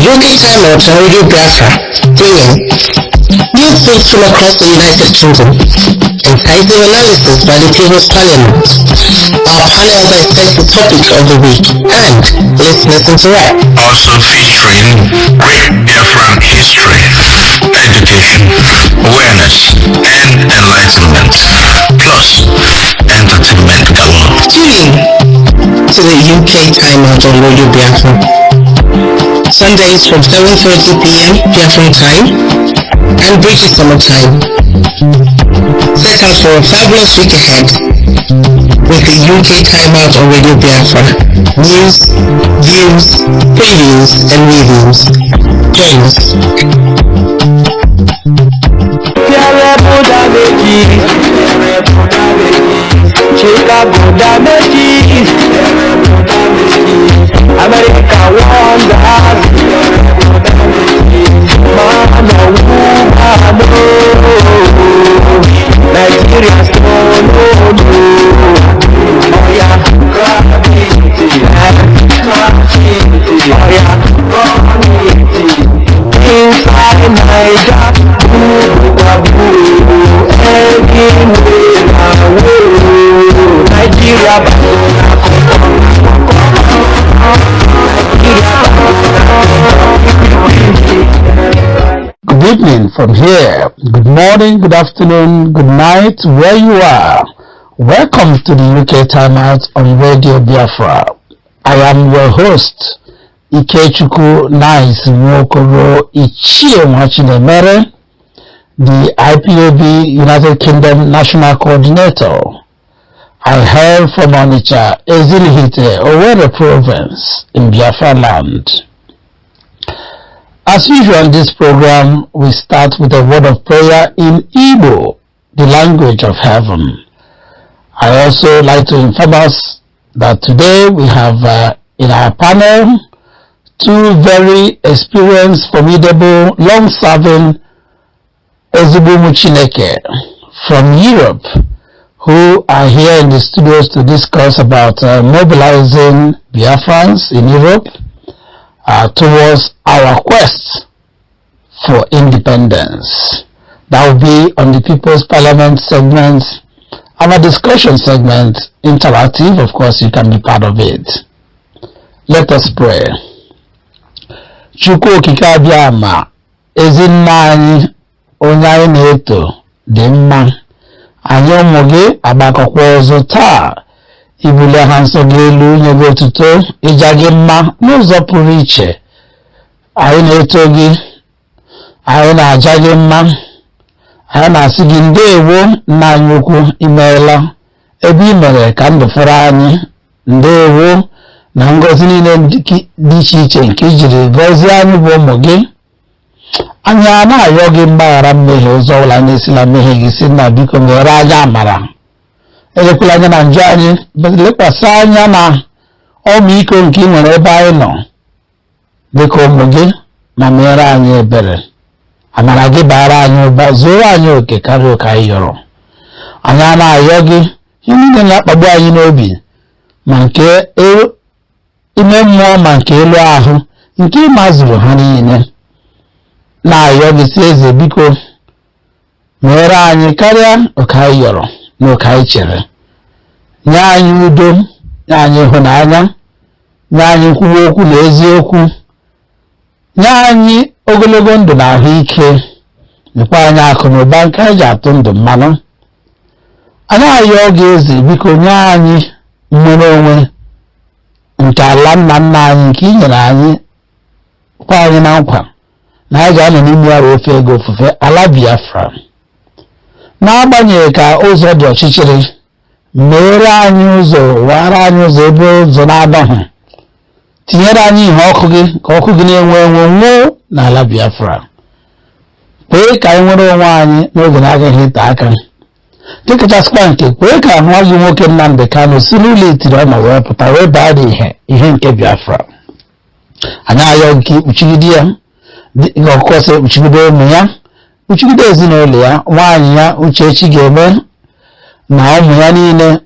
UK timeout on Radio Biafra, bringing new things from across the United Kingdom, enticing analysis by the People's Parliament. Our panels dissect the topic of the week, and listeners interact. Also featuring great Biafran history, education, awareness, and enlightenment, plus entertainment galore. Tune in to the UK timeout on Radio Biafra. Sundays from 7:30 p.m. Biafran time and British Summer Time. Set out for a fabulous week ahead with the UK timeout on Radio Biafra. News, views, previews and reviews. Join us. America wonders, Nigeria stone, oh yeah, inside Niger, Nigeria. Good evening from here. Good morning, good afternoon, good night, where you are. Welcome to the UK Timeout on Radio Biafra. I am your host, Ikechukwu Nice Nwokoro Ichie Mwachinemere, the IPOB United Kingdom National Coordinator. I hail from Onitsha, Ezilihite, Owerri Province in Biafra land. As usual in this program, we start with a word of prayer in Igbo, the language of heaven. I also like to inform us that today we have in our panel two very experienced, formidable, long-serving Ezigbo Chineke from Europe who are here in the studios to discuss about mobilizing Biafrans in Europe towards our quest for independence. That will be on the People's Parliament segment, our discussion segment, interactive. Of course, you can be part of it. Let us pray. Chukwu okike abịa ma ezinna anyị onye anyị na-eto dị mma. Anyị ụmụ gị agbakọkwa ọzọ taa ibuli ha nsọ gị elu nye gị otuto ịja gị mma n'ụzọ pụrụ iche. Anyị na-eto gị, anyị na-aja gị mma, anyị na-asị gị ndeewo nna anyị ukwu imeela ebe i mere ka ndụ fọrọ anyị. Ndeewo na ngọzi niile dị iche iche nke ijiri gọzie anyị bụ ụmụ gị. Anyị na-arịọ gị mgbaghara mmehie ụzọ ọbụla na-esila mmehie gị si na biko mere anyị amara. Elekwala anya na njọ anyị, lekwasị anya na ọmịiko nke ị nwere ebe anyị nọ dịka ụmụ gị ma mere anyị ebere. Amara gị bara anyị ụba, zuoro anyị oke karịa oke anyị yọrọ. Anyị na-arịọ gị ihe niile na-akpagbu anyị n'obi, ma nke ime mmụọ ma nke elu ahụ, nke ịmazuru ha niile. Na-arịọ gị si eze biko mere anyị karịa oke anyị yọrọ na oke anyị chere. Nye anyị udo, nye anyị ịhụnanya, nye anyị nkwuwa okwu na eziokwu, nye anyị ogologo ndụ na ahụike, nyekwa anyị akụ na ụba nke anyị ji atụ ndụ mmanụ. Anyị arịọ gị eze biko nye anyị nnwere onwe nke ala nna nna anyị nke i nyere anyị kwa anyị na nkwa na anyị ga-anọ n'ime ya ofe ego ofufe ala Biafra. N'agbanyeghị ka ụzọ dị ọchịchịrị, meere anyị ụzọ, wara anyị ụzọ ebe ụzọ na-adọghị. Tinyere anyị ihe ọkụ gị ka ọkụ gị na-enwe nwuo n'ala Biafra. Kwee ka anyị nwere onwe anyị n'oge na-agaghị ete aka. Nke kachasịkwa nke, kwee ka nwa gị nwoke Nnamdi Kanu si n'ụlọ etiri ọma wee pụta wee baa ihe nke Biafra. Anyị arịọ gị ikpuchigide ya, ọkọsị ikpuchigide ụmụ ya, kpuchigide ezinụlọ ya, nwaanyị ya Uchechi ga-eme na ụmụ ya niile,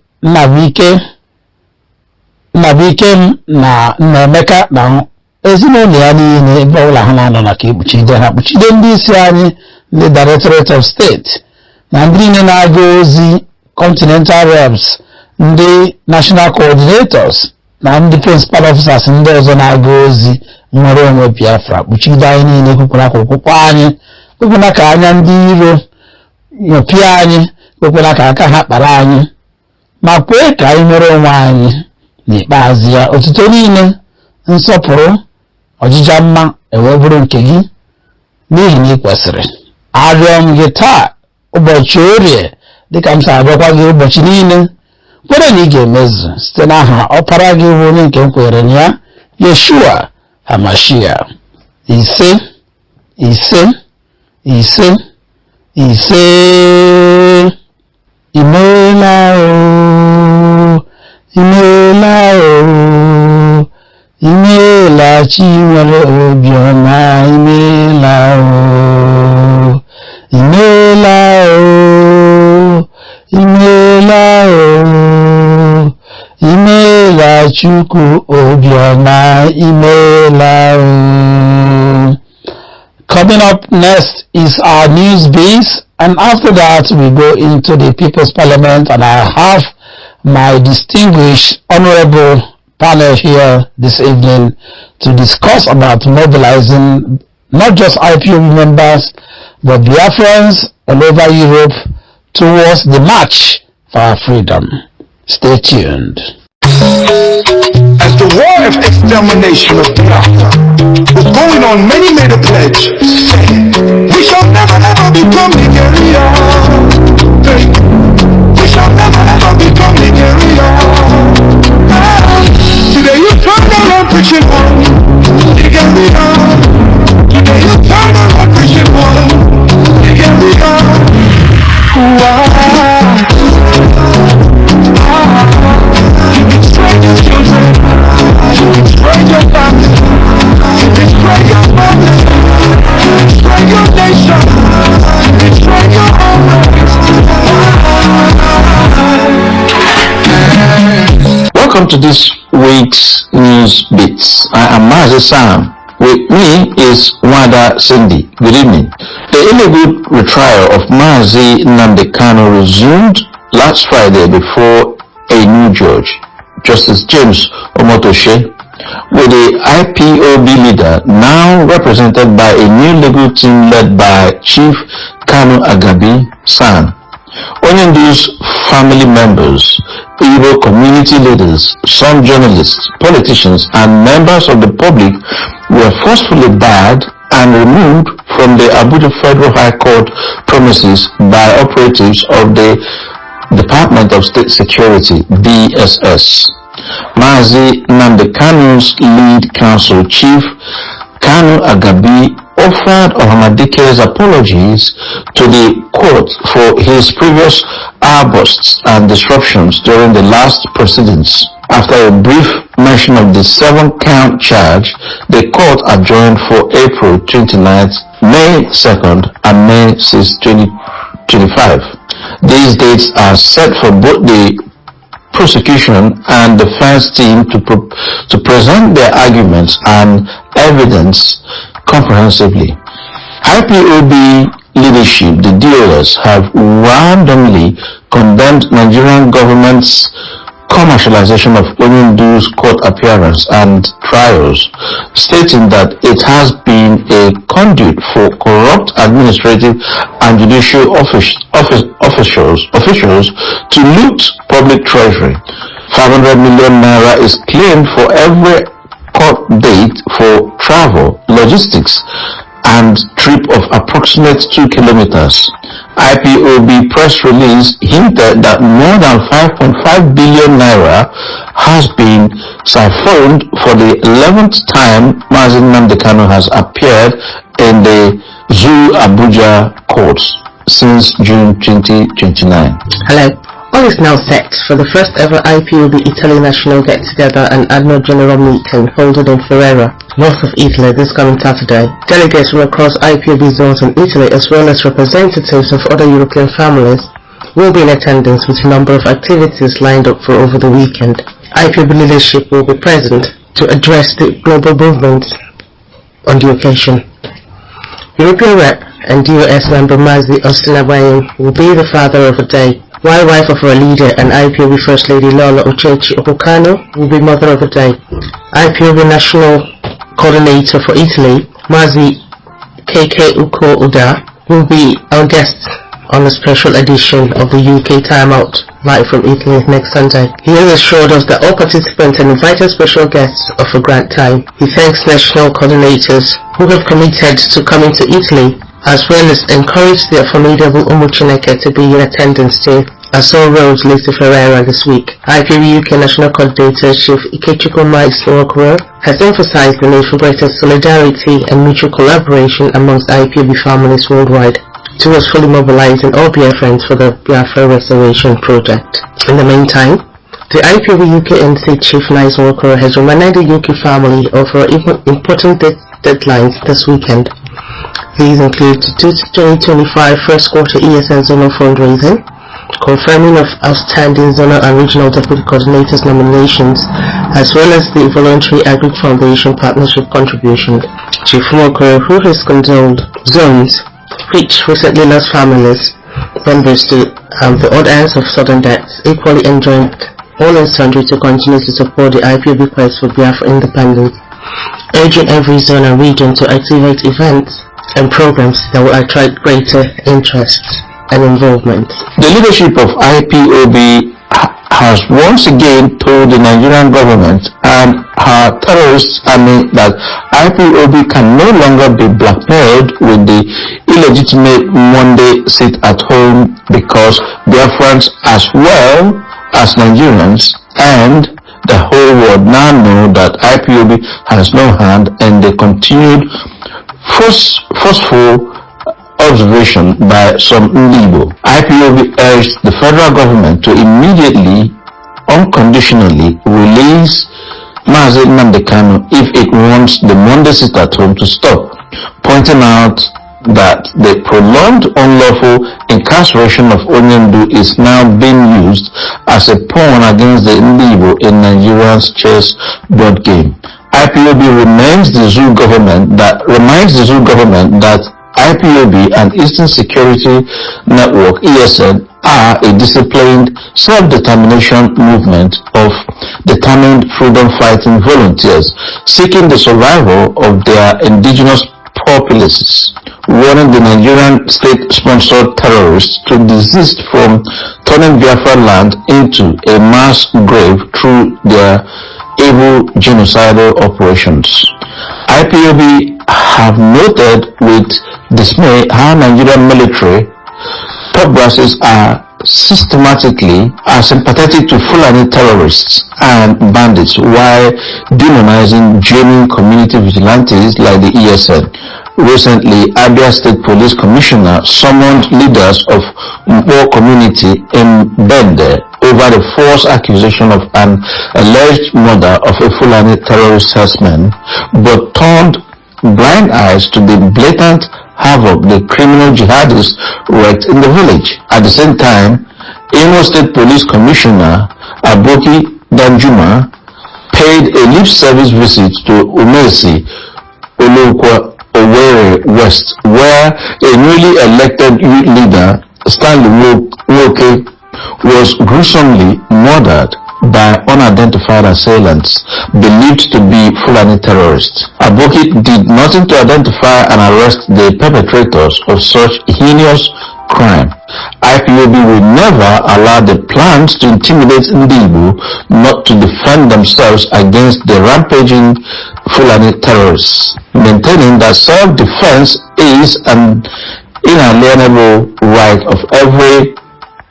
Nnabuike m na Nnaemeka na ezinụlọ ya niile ebe ọbụla ha na-anọ na ka ekpuchide ha kpuchide ndị isi anyị ndị Directorate of State na ndị niile na-aga ozi Continental Reps, ndị National Coordinators na ndị Principal Officers ndị ọzọ na-aga ozi nwere onwe Biafra kpuchide anyị niile, kwukwara ka ọkpụkpọ anyị, kwukwara ka anya ndị iro nyopịa anyị, kwukwara ka aka ha kpara anyị, ma kwee ka anyị nwere onwe anyị n'ikpeazụ ya. Otuto niile, nsọpụrụ, ọjịja mma ewee bụrụ nke gị n'ihi na ị kwesịrị. Arịọ m gị taa ụbọchị Orie dịka m si arịọkwa gị ụbọchị niile, kwere na ị ga-emezu site n'aha ọpara gị bụ onye nke m kwenyere na ya, Yeshua HaMashiach. Ise ise ise ise. Imeela o, imeela o, imeela chi nwere obiọma, imeela o, imeela o, imeela o, imeela Chukwu obiọma, imeela o. Coming up next is our news base, and after that we go into the People's Parliament, and I have my distinguished honorable panel here this evening to discuss about mobilizing not just IPOB members but Biafrans all over Europe towards the march for our freedom. Stay tuned. As the war of extermination of Biafra was going on, many made a pledge, saying, we shall never ever become Nigeria. We shall never ever become Nigeria. Today you turn around preaching one, Nigeria. Today you turn around preaching one, Nigeria. You betray your children, you betray your family, you betray your family, you betray your nation, you betray your own race. Welcome to this week's News Bits. I am Mazi Sam. With me is Wanda Cindy. Good evening. The illegal retrial of Mazi Nnamdi Kanu resumed last Friday before a new judge, Justice James Omotoshe, with the IPOB leader now represented by a new legal team led by Chief Kanu Agabi San. Onyendu's family members, Igbo community leaders, some journalists, politicians, and members of the public were forcefully barred and removed from the Abuja Federal High Court premises by operatives of the Department of State Security, DSS. Mazi Nnamdi Kanu's lead counsel, Chief Kanu Agabi, offered Ohamadike's apologies to the court for his previous outbursts and disruptions during the last proceedings. After a brief mention of the 7-count charge, the court adjourned for April 29th, May 2nd, and May 6th, 2025. These dates are set for both the prosecution and defense team to present their arguments and evidence comprehensively. IPOB leadership, the DOS, have randomly condemned Nigerian government's commercialization of Onyendu's court appearance and trials, stating that it has been a conduit for corrupt administrative and judicial officials to loot public treasury. 500 million naira is claimed for every court date for travel, logistics, and trip of approximate 2 kilometers. IPOB press release hinted that more than 5.5 billion naira has been siphoned for the 11th time Mazi Nnamdi Kanu has appeared in the Zoo Abuja courts since June 2029. Hello. All is now set for the first ever IPOB Italy National Get-Together and Annual General Meeting held in Ferrara, north of Italy, this coming Saturday. Delegates from across IPOB zones in Italy, as well as representatives of other European families, will be in attendance with a number of activities lined up for over the weekend. IPOB leadership will be present, to address the global movement on the occasion. European Rep and DOS member Mazi Ostinabaye will be the father of a day, while wife of our leader and IPOB First Lady Lola Uchechi Okukano will be mother of the day. IPOB National Coordinator for Italy, Mazi KK Uko Uda, will be our guest on a special edition of the UK Timeout live from Italy next Sunday. He has assured us that all participants and invited special guests of a grand time. He thanks national coordinators who have committed to coming to Italy, as well as encouraged their formidable Umuchineke to be in attendance too. As so wrote Lisa Ferreira this week. IPOB UK National Coordinator Chief Ikechukwu Okoro has emphasized the need for greater solidarity and mutual collaboration amongst IPOB families worldwide towards fully mobilizing all Biafrans for the Biafra restoration project. In the meantime, the IPOB UK NC Chief Nice Okoro has reminded the UK family of our important deadlines this weekend. These include the 2025 first quarter ESN zonal fundraising, confirming of outstanding zonal and regional deputy coordinators nominations, as well as the voluntary Agri Foundation partnership contribution. Chief Okoro, who has condoled zones which recently lost families, members to the odd ends of sudden deaths, equally enjoined all and sundry to continue to support the IPOB quest for Biafra independence, urging every zone and region to activate events and programs that will attract greater interest and involvement. The leadership of IPOB has once again told the Nigerian government and her terrorist army that IPOB can no longer be blackmailed with the illegitimate Monday sit at home, because Biafrans as well as Nigerians and the whole world now know that IPOB has no hand, and the continued forceful observation by some Igbo. IPOB urged the federal government to immediately, unconditionally release Mazi Nnamdi Kanu if it wants the Monday sit at home to stop, pointing out that the prolonged unlawful incarceration of Onyendu is now being used as a pawn against the Igbo in Nigeria's chess board game. IPOB reminds the Zoo government that IPOB and Eastern Security Network (ESN) are a disciplined self-determination movement of determined freedom-fighting volunteers seeking the survival of their indigenous populaces, warning the Nigerian state-sponsored terrorists to desist from turning Biafra land into a mass grave through their evil genocidal operations. IPOB have noted with dismay how Nigerian military top brasses are sympathetic to Fulani terrorists and bandits while demonizing genuine community vigilantes like the ESN. Recently, Abia State Police Commissioner summoned leaders of Mpo community in Bende over the false accusation of an alleged murder of a Fulani terrorist herdsman, but turned blind eyes to the blatant havoc the criminal jihadists wreaked in the village. At the same time, Imo State Police Commissioner Aboki Danjuma paid a lip service visit to Umesi, Olokwa, Owerri West, where a newly elected youth leader, Stanley Woke, was gruesomely murdered by unidentified assailants believed to be Fulani terrorists. Aboki did nothing to identify and arrest the perpetrators of such heinous crime. IPOB will never allow the plans to intimidate Ndibu not to defend themselves against the rampaging Fulani terrorists, maintaining that self-defense is an inalienable right of every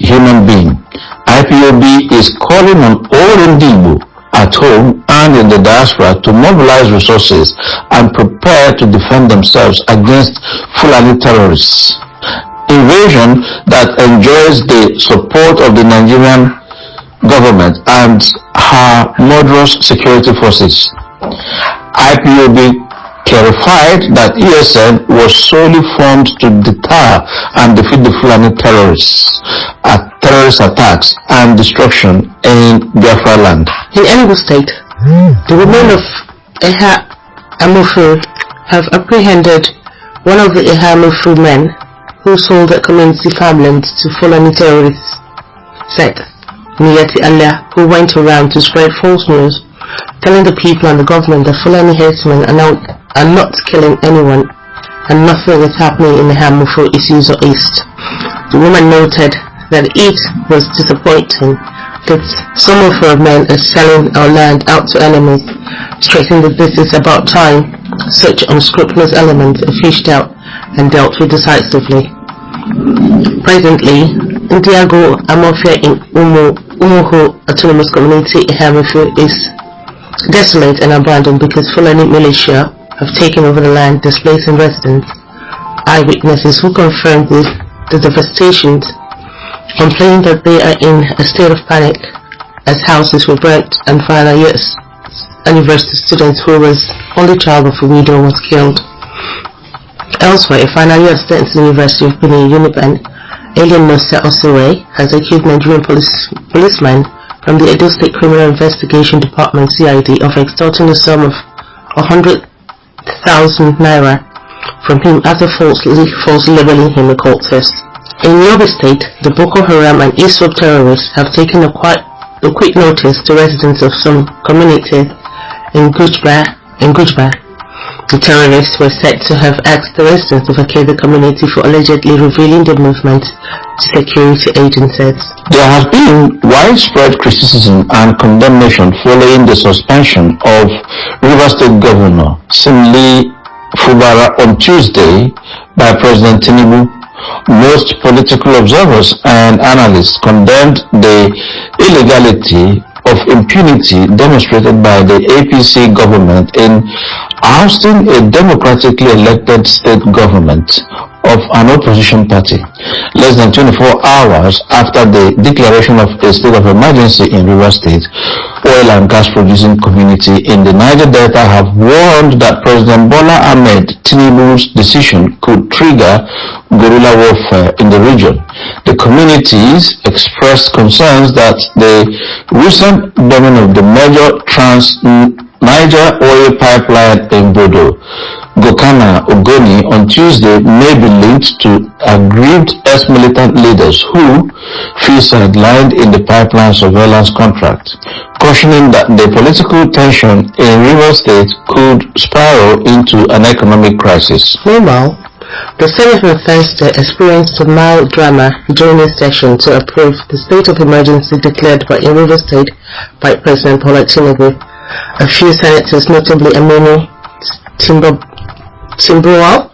human being. IPOB is calling on all Ndibu at home and in the diaspora to mobilize resources and prepare to defend themselves against Fulani terrorists. Invasion that enjoys the support of the Nigerian government and her murderous security forces. IPOB clarified that ESN was solely formed to deter and defeat the Fulani terrorist attacks and destruction in Biafra land. In Enugu State, The women of Eha Amufu have apprehended one of the Eha Amufu men who sold the community farmland to Fulani terrorists, said Niyati Allah, who went around to spread false news, telling the people and the government that Fulani herdsmen are not killing anyone and nothing is happening in the Hamufu Isuzu East. The woman noted that it was disappointing that some of her men are selling our land out to enemies, stressing that this is about time such unscrupulous elements are fished out and dealt with decisively. Presently, Ndiago Amofia in Umuhu Autonomous Community Hamufu is desolate and abandoned because Fulani militia have taken over the land, displacing residents. Eyewitnesses who confirmed the devastations complained that they are in a state of panic as houses were burnt and final year university student who was only child of a widow was killed. Elsewhere, a final year student at the University of Benin, Uniben, Alien Nosa Osue, has accused Nigerian policemen from the Edo State Criminal Investigation Department (CID) of extorting a sum of 100,000 naira from him after falsely labeling him a cultist. In Yobe State, the Boko Haram and IPOB terrorists have taken a quick notice to residents of some communities in Gujba. The terrorists were said to have asked the residents to vacate the community for allegedly revealing their movement to security agencies. There has been widespread criticism and condemnation following the suspension of Rivers State Governor Simli Fubara on Tuesday by President Tinubu. Most political observers and analysts condemned the illegality of impunity demonstrated by the APC government in ousting a democratically elected state government of an opposition party. Less than 24 hours after the declaration of a state of emergency in Rivers State, oil and gas producing community in the Niger Delta have warned that President Bola Ahmed Tinubu's decision could trigger guerrilla warfare in the region. The communities expressed concerns that the recent bombing of the major Trans-Niger oil pipeline in Bodo, Gokana Ogoni on Tuesday may be linked to aggrieved ex-militant leaders who feel sidelined in the pipeline surveillance contract, cautioning that the political tension in Rivers State could spiral into an economic crisis. Meanwhile, the Senate on Thursday experienced a mild drama during its session to approve the state of emergency declared in Rivers State by President Bola Tinubu. A few senators, notably Aminu Timbuwal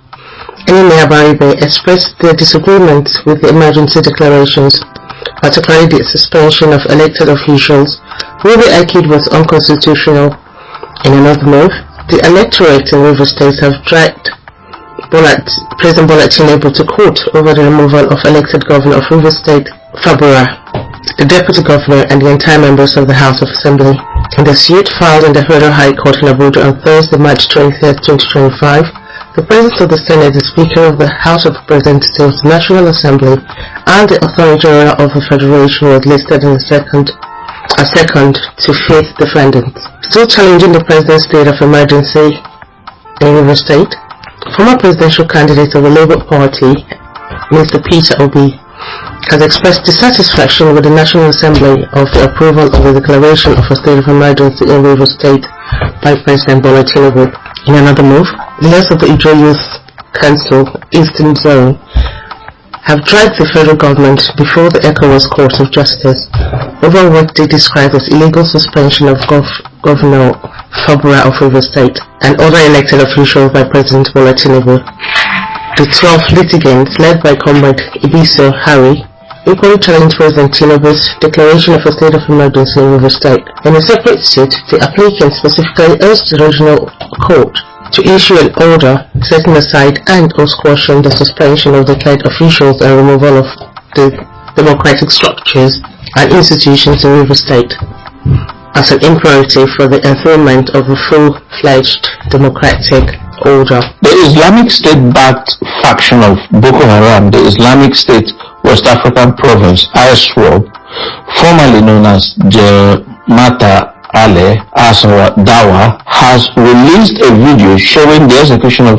and Iniabaribe, expressed their disagreement with the emergency declarations, particularly the suspension of elected officials, who they argued was unconstitutional. In another move, the electorate in Rivers State have dragged President Bola Tinubu to court over the removal of elected governor of Rivers State, Fabura, the deputy governor, and the entire members of the House of Assembly. In the suit filed in the Federal High Court in Abuja on Thursday, March 23, 2025, the President of the Senate, the Speaker of the House of Representatives, the National Assembly, and the Attorney General of the Federation were listed in a second to fifth defendants. Still challenging the President's state of emergency in Rivers State, former presidential candidate of the Labour Party, Mr. Peter Obi, has expressed dissatisfaction with the National Assembly of the approval of the declaration of a state of emergency in Rivers State by President Bola Tinubu. In another move, leaders of the Ijo Youth Council Eastern Zone have dragged the federal government before the ECOWAS Court of Justice over what they describe as illegal suspension of Governor Fabura of Rivers State and other elected officials by President Bola Tinubu. The 12 litigants, led by Comrade Ibiso Harry, equally challenged President Tinubu's declaration of a state of emergency in Rivers State. In a separate suit, the applicant specifically urged the regional court to issue an order setting aside and or squashing the suspension of declared officials and removal of the democratic structures and institutions in Rivers State as an imperative for the enthronement of a full-fledged democratic order. The Islamic State-backed faction of Boko Haram, the Islamic State West African Province, ISWAP, formerly known as Jemaah Ale Asawa Dawa, has released a video showing the execution of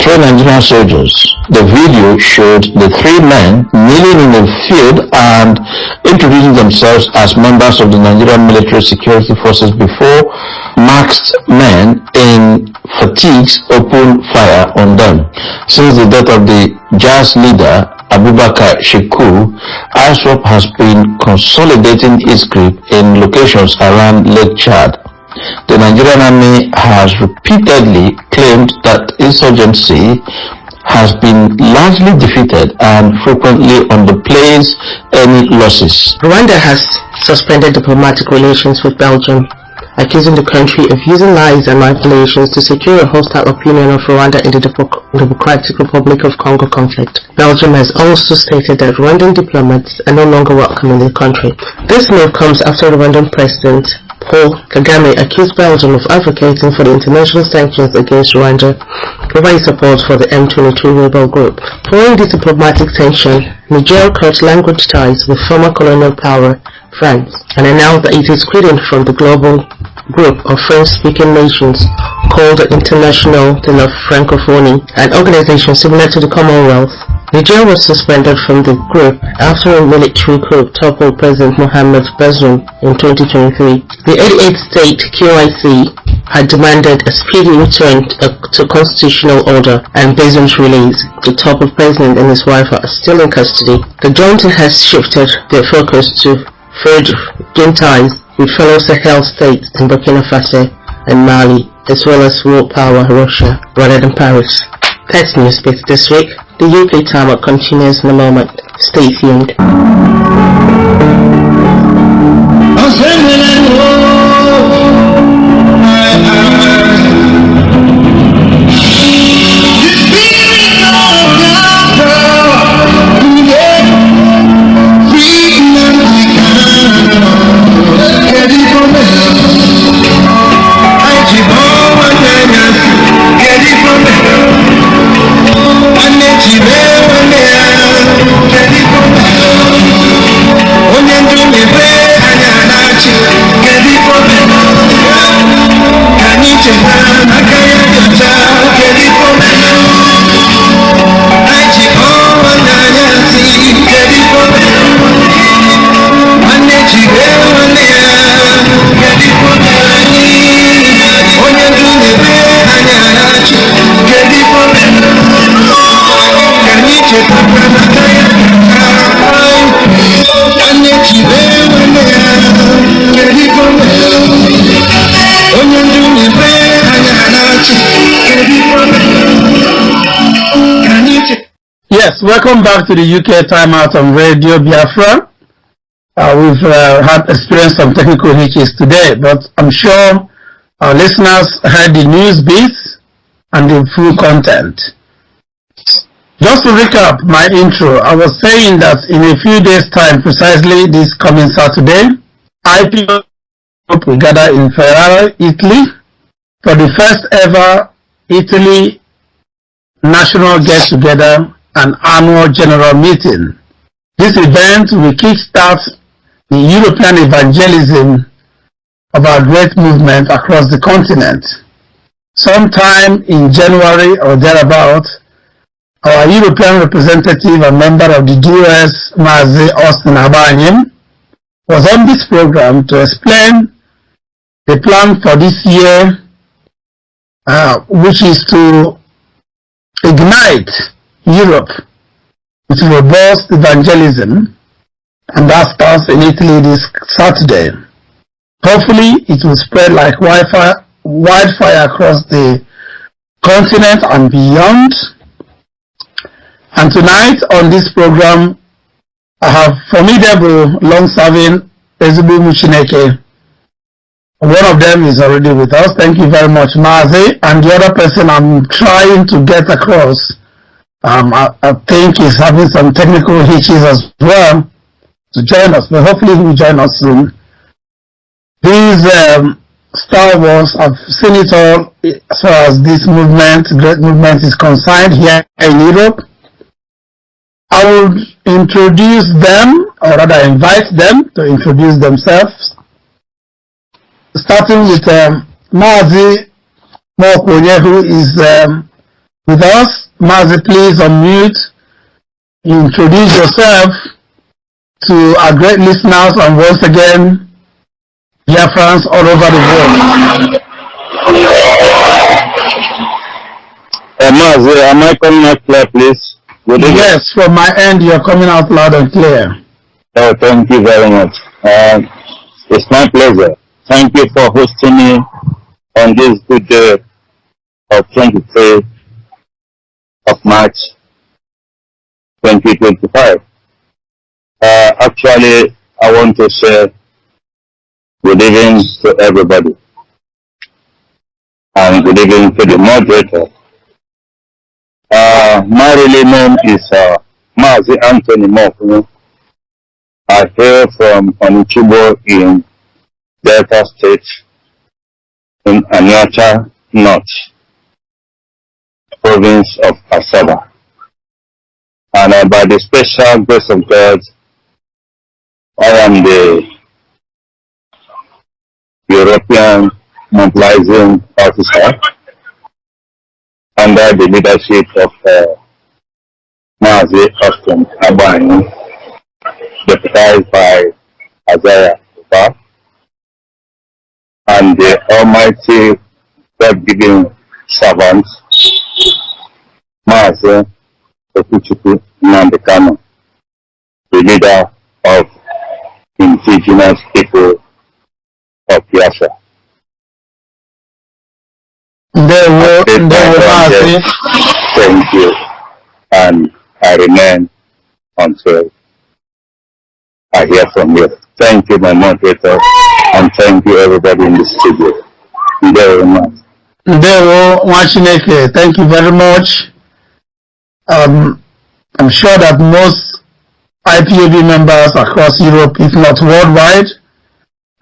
3 Nigerian soldiers. The video showed the 3 men kneeling in the field and introducing themselves as members of the Nigerian military security forces before masked men in fatigues opened fire on them. Since the death of the jazz leader Abubakar Sheku, IPOB has been consolidating its grip in locations around Lake Chad. The Nigerian army has repeatedly claimed that insurgency has been largely defeated and frequently underplays any losses. Rwanda has suspended diplomatic relations with Belgium, accusing the country of using lies and manipulations to secure a hostile opinion of Rwanda in the Democratic Republic of Congo conflict. Belgium has also stated that Rwandan diplomats are no longer welcome in the country. This move comes after Rwandan President Paul Kagame accused Belgium of advocating for the international sanctions against Rwanda over his support for the M23 rebel group. Following this diplomatic tension, Niger cut language ties with former colonial power France and announced that it is quitting from the global group of French-speaking nations called the International de la Francophonie, an organization similar to the Commonwealth. Niger was suspended from the group after a military coup toppled President Mohamed Bazoum in 2023. The 88th state QIC had demanded a speedy return to constitutional order and Bazoum's release. The toppled president and his wife are still in custody. The junta has shifted their focus to forging ties with fellow Sahel states in Burkina Faso and Mali, as well as world power Russia, rather than Paris. That's Newsbeat this week. The UK timer continues in a moment. Stay tuned. Yes, welcome back to the UK Timeout on Radio Biafra. We've had experienced some technical hitches today, but I'm sure our listeners heard the news beats and the full content. Just to recap my intro, I was saying that in a few days' time, precisely this coming Saturday, IPOB will gather in Ferrara, Italy, for the first ever Italy National Get-Together and Annual General Meeting. This event will kickstart the European evangelism of our great movement across the continent. Sometime in January or thereabout, our European representative and member of the US, Mazi Austin Abanyem, was on this program to explain the plan for this year, which is to ignite Europe with robust evangelism, and that starts in Italy this Saturday. Hopefully it will spread like wildfire across the continent and beyond. And tonight on this program, I have formidable, long-serving Ezigbo Muchineke. One of them is already with us. Thank you very much, Mazi. And the other person I'm trying to get across, I think he's having some technical hitches as well to join us, but hopefully he will join us soon. These Star Wars, I've seen it all as far as this movement, great movement, is concerned here in Europe. I will introduce them, or rather invite them to introduce themselves. starting with Mazi Mokonye, who is with us. Mazi, please unmute, introduce yourself to our great listeners, and once again, Biafrans all over the world. Mazi, am I coming out clear, please? Yes, from my end, you're coming out loud and clear. Oh, thank you very much. It's my pleasure. Thank you for hosting me on this good day of 23rd of March 2025. Actually, I want to say good evening to everybody and good evening to the moderator. My real name is Mazi Anthony Mokuno. I hail from Onichibo in Delta State in Anyacha North, province of Asaba. And by the special grace of God, I am the European mobilizing officer under the leadership of Mazi Austin Abani, deputized by Isaiah Uba, and the almighty God-given servant, Mazi Okuchukwu Nnamdi, the leader of indigenous people of Biafra. Thank you, and I remain until I hear from you. Thank you, my moderator, and thank you, everybody in the studio. Thank you very much. I'm sure that most IPOB members across Europe, if not worldwide,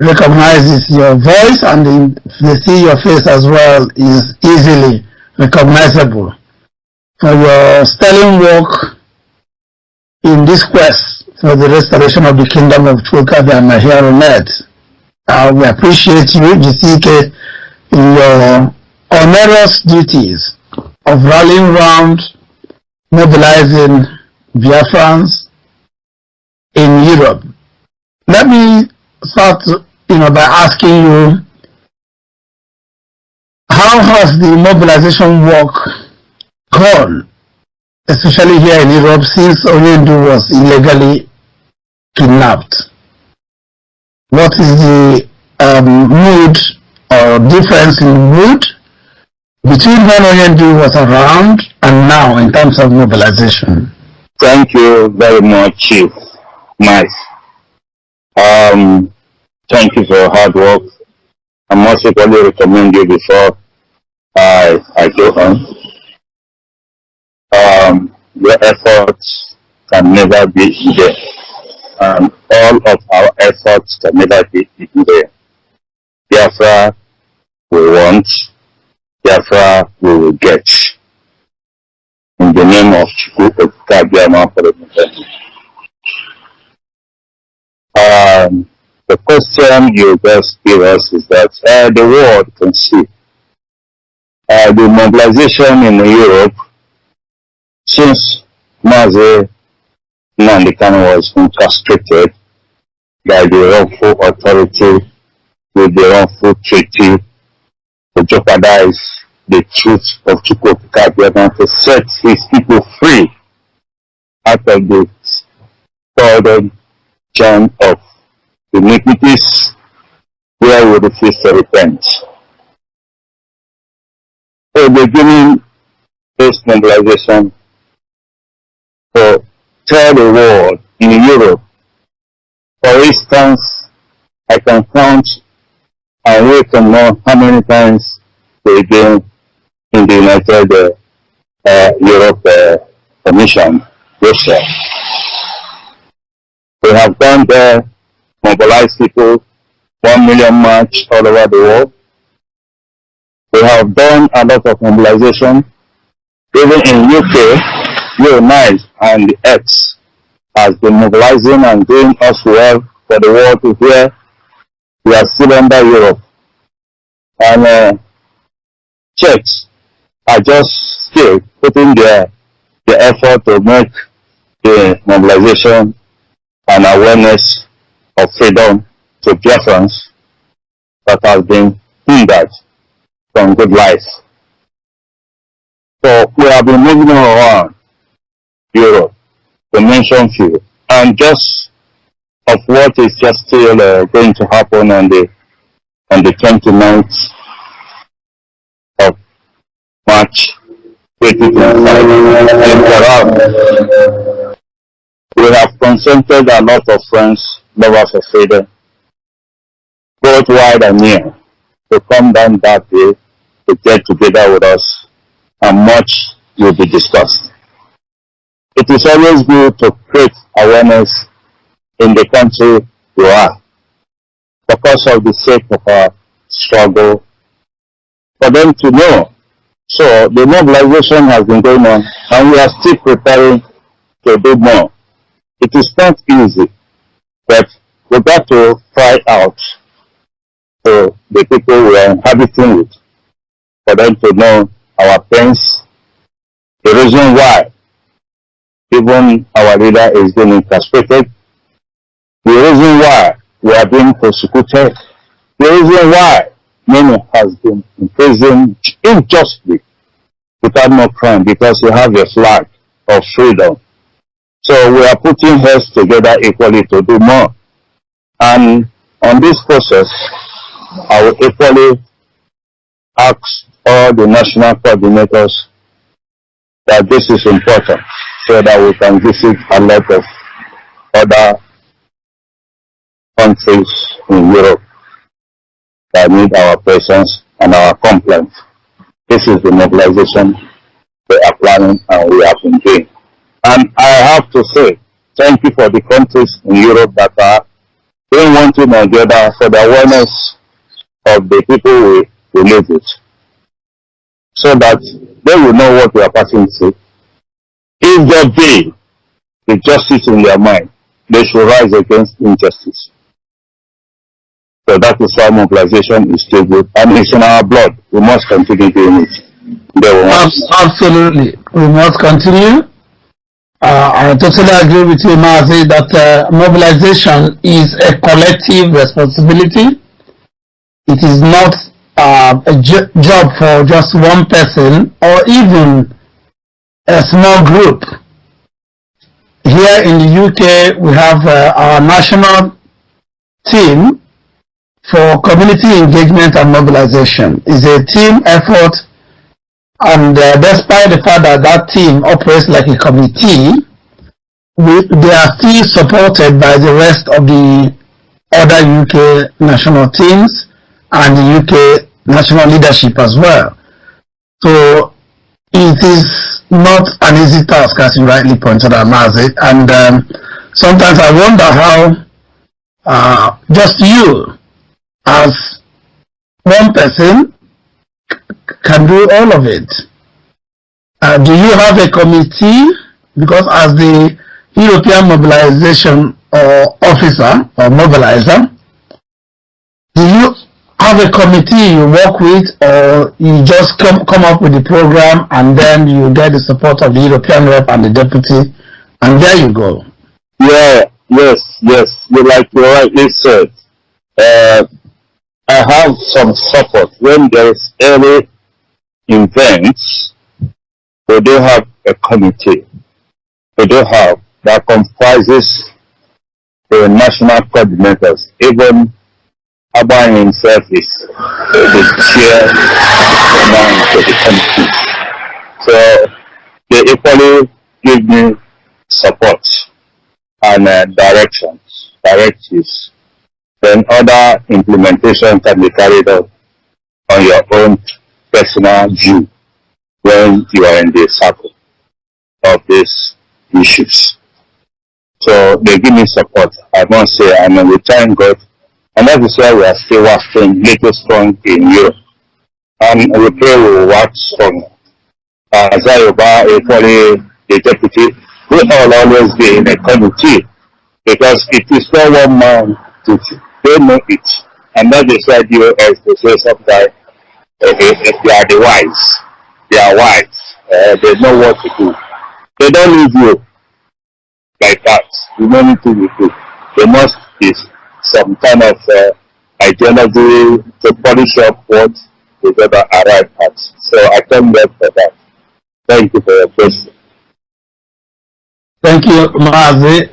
recognizes your voice, and if they see your face as well, is easily recognizable for your sterling work in this quest for the restoration of the kingdom of Chukwu here on earth. We appreciate you, GCK, in your onerous duties of rallying around, mobilizing Biafrans in Europe. Let me start, by asking you, how has the mobilization work gone, especially here in Europe, since Onyendu was illegally kidnapped? What is the mood or difference in mood between when Onyendu was around and now in terms of mobilization? Thank you very much, Chief Mike. Thank you for your hard work. I must equally recommend you before I go on. Your efforts can never be there. All of our efforts can never be there. Biafra we want, Biafra we will get. In the name of Chukwu Okabiyama for the the question you just gave us is that the world can see the mobilization in Europe since Mazi Nnamdi was incarcerated by the wrongful authority with the wrongful treaty to jeopardize the truth of Chukwu Okabiyama, to set his people free out of the burden chain of iniquities where we refuse to repent. So beginning this mobilization to tell the world in Europe, for instance, I can count and we can know how many times we've been in the United Europe Commission, Russia. We have gone there, mobilized people, 1 million march all over the world. We have done a lot of mobilization. Even in UK, Unite and the X has been mobilizing and doing us well for the world to hear we are still under Europe. And churches are just still putting their effort to make the mobilization and awareness of freedom to Biafrans that has been hindered from good life. So we have been moving around Europe to mention few, and just of what is just still going to happen on the 29th of March 2025. We have consulted a lot of friends, lovers of freedom, both wide and near, to come down that day to get together with us, and much will be discussed. It is always good to create awareness in the country you are, because of the sake of our struggle, for them to know. So the mobilization has been going on, and we are still preparing to do more. It is not easy, but we got to cry out to the people we are inhabiting with, for them to know our pains, the reason why even our leader is being incarcerated, the reason why we are being persecuted, the reason why many has been imprisoned unjustly without no crime, because we have a flag of freedom. So we are putting heads together equally to do more. And on this process, I will equally ask all the national coordinators that this is important, so that we can visit a lot of other countries in Europe that need our presence and our complaint. This is the mobilization we are planning and we have been doing. And I have to say, thank you for the countries in Europe that are doing one thing or the other for the awareness of the people we live with, so that they will know what we are passing through. If there be the justice in their mind, they should rise against injustice. So that is why mobilization is still good, and it's in our blood. We must continue doing it. Absolutely, we must continue. I totally agree with you, Mazi, that mobilization is a collective responsibility. It is not a job for just one person or even a small group. Here in the UK, we have our national team for community engagement and mobilization. It's a team effort, and despite the fact that that team operates like a committee, they are still supported by the rest of the other UK national teams and the UK national leadership as well. So it is not an easy task, as you rightly pointed out, Mazi. And sometimes I wonder how just you, as one person, can do all of it. Do you have a committee? Because as the European mobilization officer or mobilizer, do you have a committee you work with, or you just come up with the program and then you get the support of the European rep and the deputy, and there you go? Yeah, yes. Like you rightly said, I have some support when there is any events. We do have a committee. We do have that comprises the national coordinators. Even Aban himself is the chair to the committee. So they equally give me support and directives. Then other implementation can be carried out on your own personal view when you are in the circle of these issues. So they give me support, I must say, and we thank God. And that is why we are still working little strong in Europe. And we pray we will work strong. Zayoba, equally the deputy, we all always be in a committee, because it is not one man to they know it. And that is why the US to say sometimes they are the wise. They are wise. They know what to do. They don't leave you like that. You know anything you do. There must be some kind of ideology to polish up what they ever arrive at. So I thank them for that. Thank you for your question. Thank you, Mazi.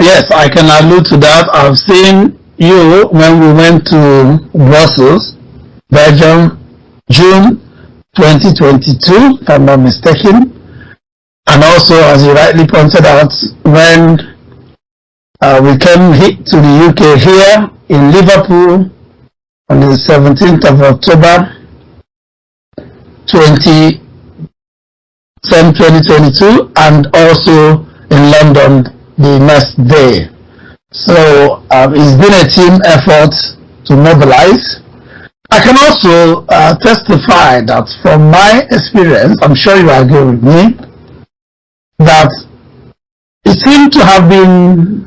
Yes, I can allude to that. I've seen you when we went to Brussels, Belgium, June 2022, if I'm not mistaken. And also, as you rightly pointed out, when we came to the UK here in Liverpool on the 17th of October 2022, and also in London the next day. So it's been a team effort to mobilize. I can also testify that from my experience, I'm sure you agree with me, that it seemed to have been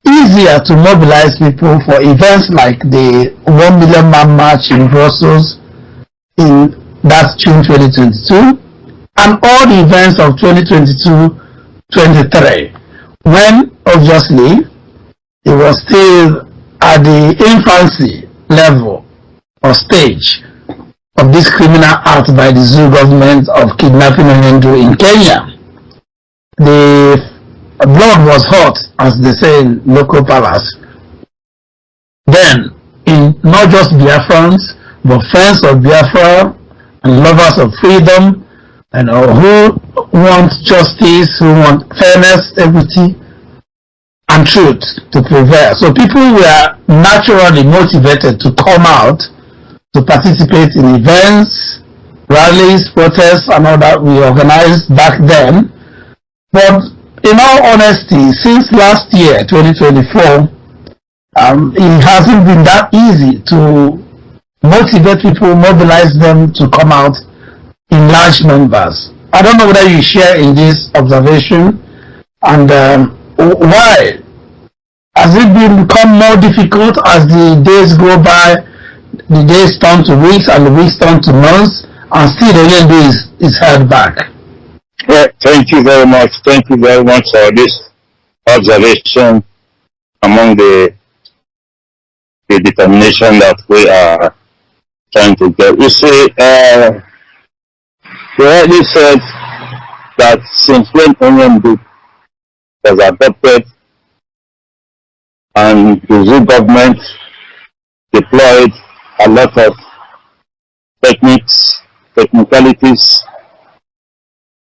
easier to mobilize people for events like the 1 million man march in Brussels in that June 2022, and all the events of 2022-23, when obviously it was still at the infancy level or stage of this criminal act by the Zoo government of kidnapping Onyendu in Kenya. The blood was hot, as they say in local palace. Then, in not just Biafrans, but friends of Biafra and lovers of freedom, and who want justice, who want fairness, equity, and truth to prevail. So people were naturally motivated to come out to participate in events, rallies, protests, and all that we organized back then. But in all honesty, since last year, 2024, it hasn't been that easy to motivate people, mobilize them to come out in large numbers. I don't know whether you share in this observation, and why? Has it become more difficult as the days go by, the days turn to weeks and the weeks turn to months, and still the Onyendu is held back? Yeah, thank you very much. Thank you very much for this observation among the determination that we are trying to get. You see, you already said that since when Onyendu was adopted and the Zoo government deployed a lot of technicalities,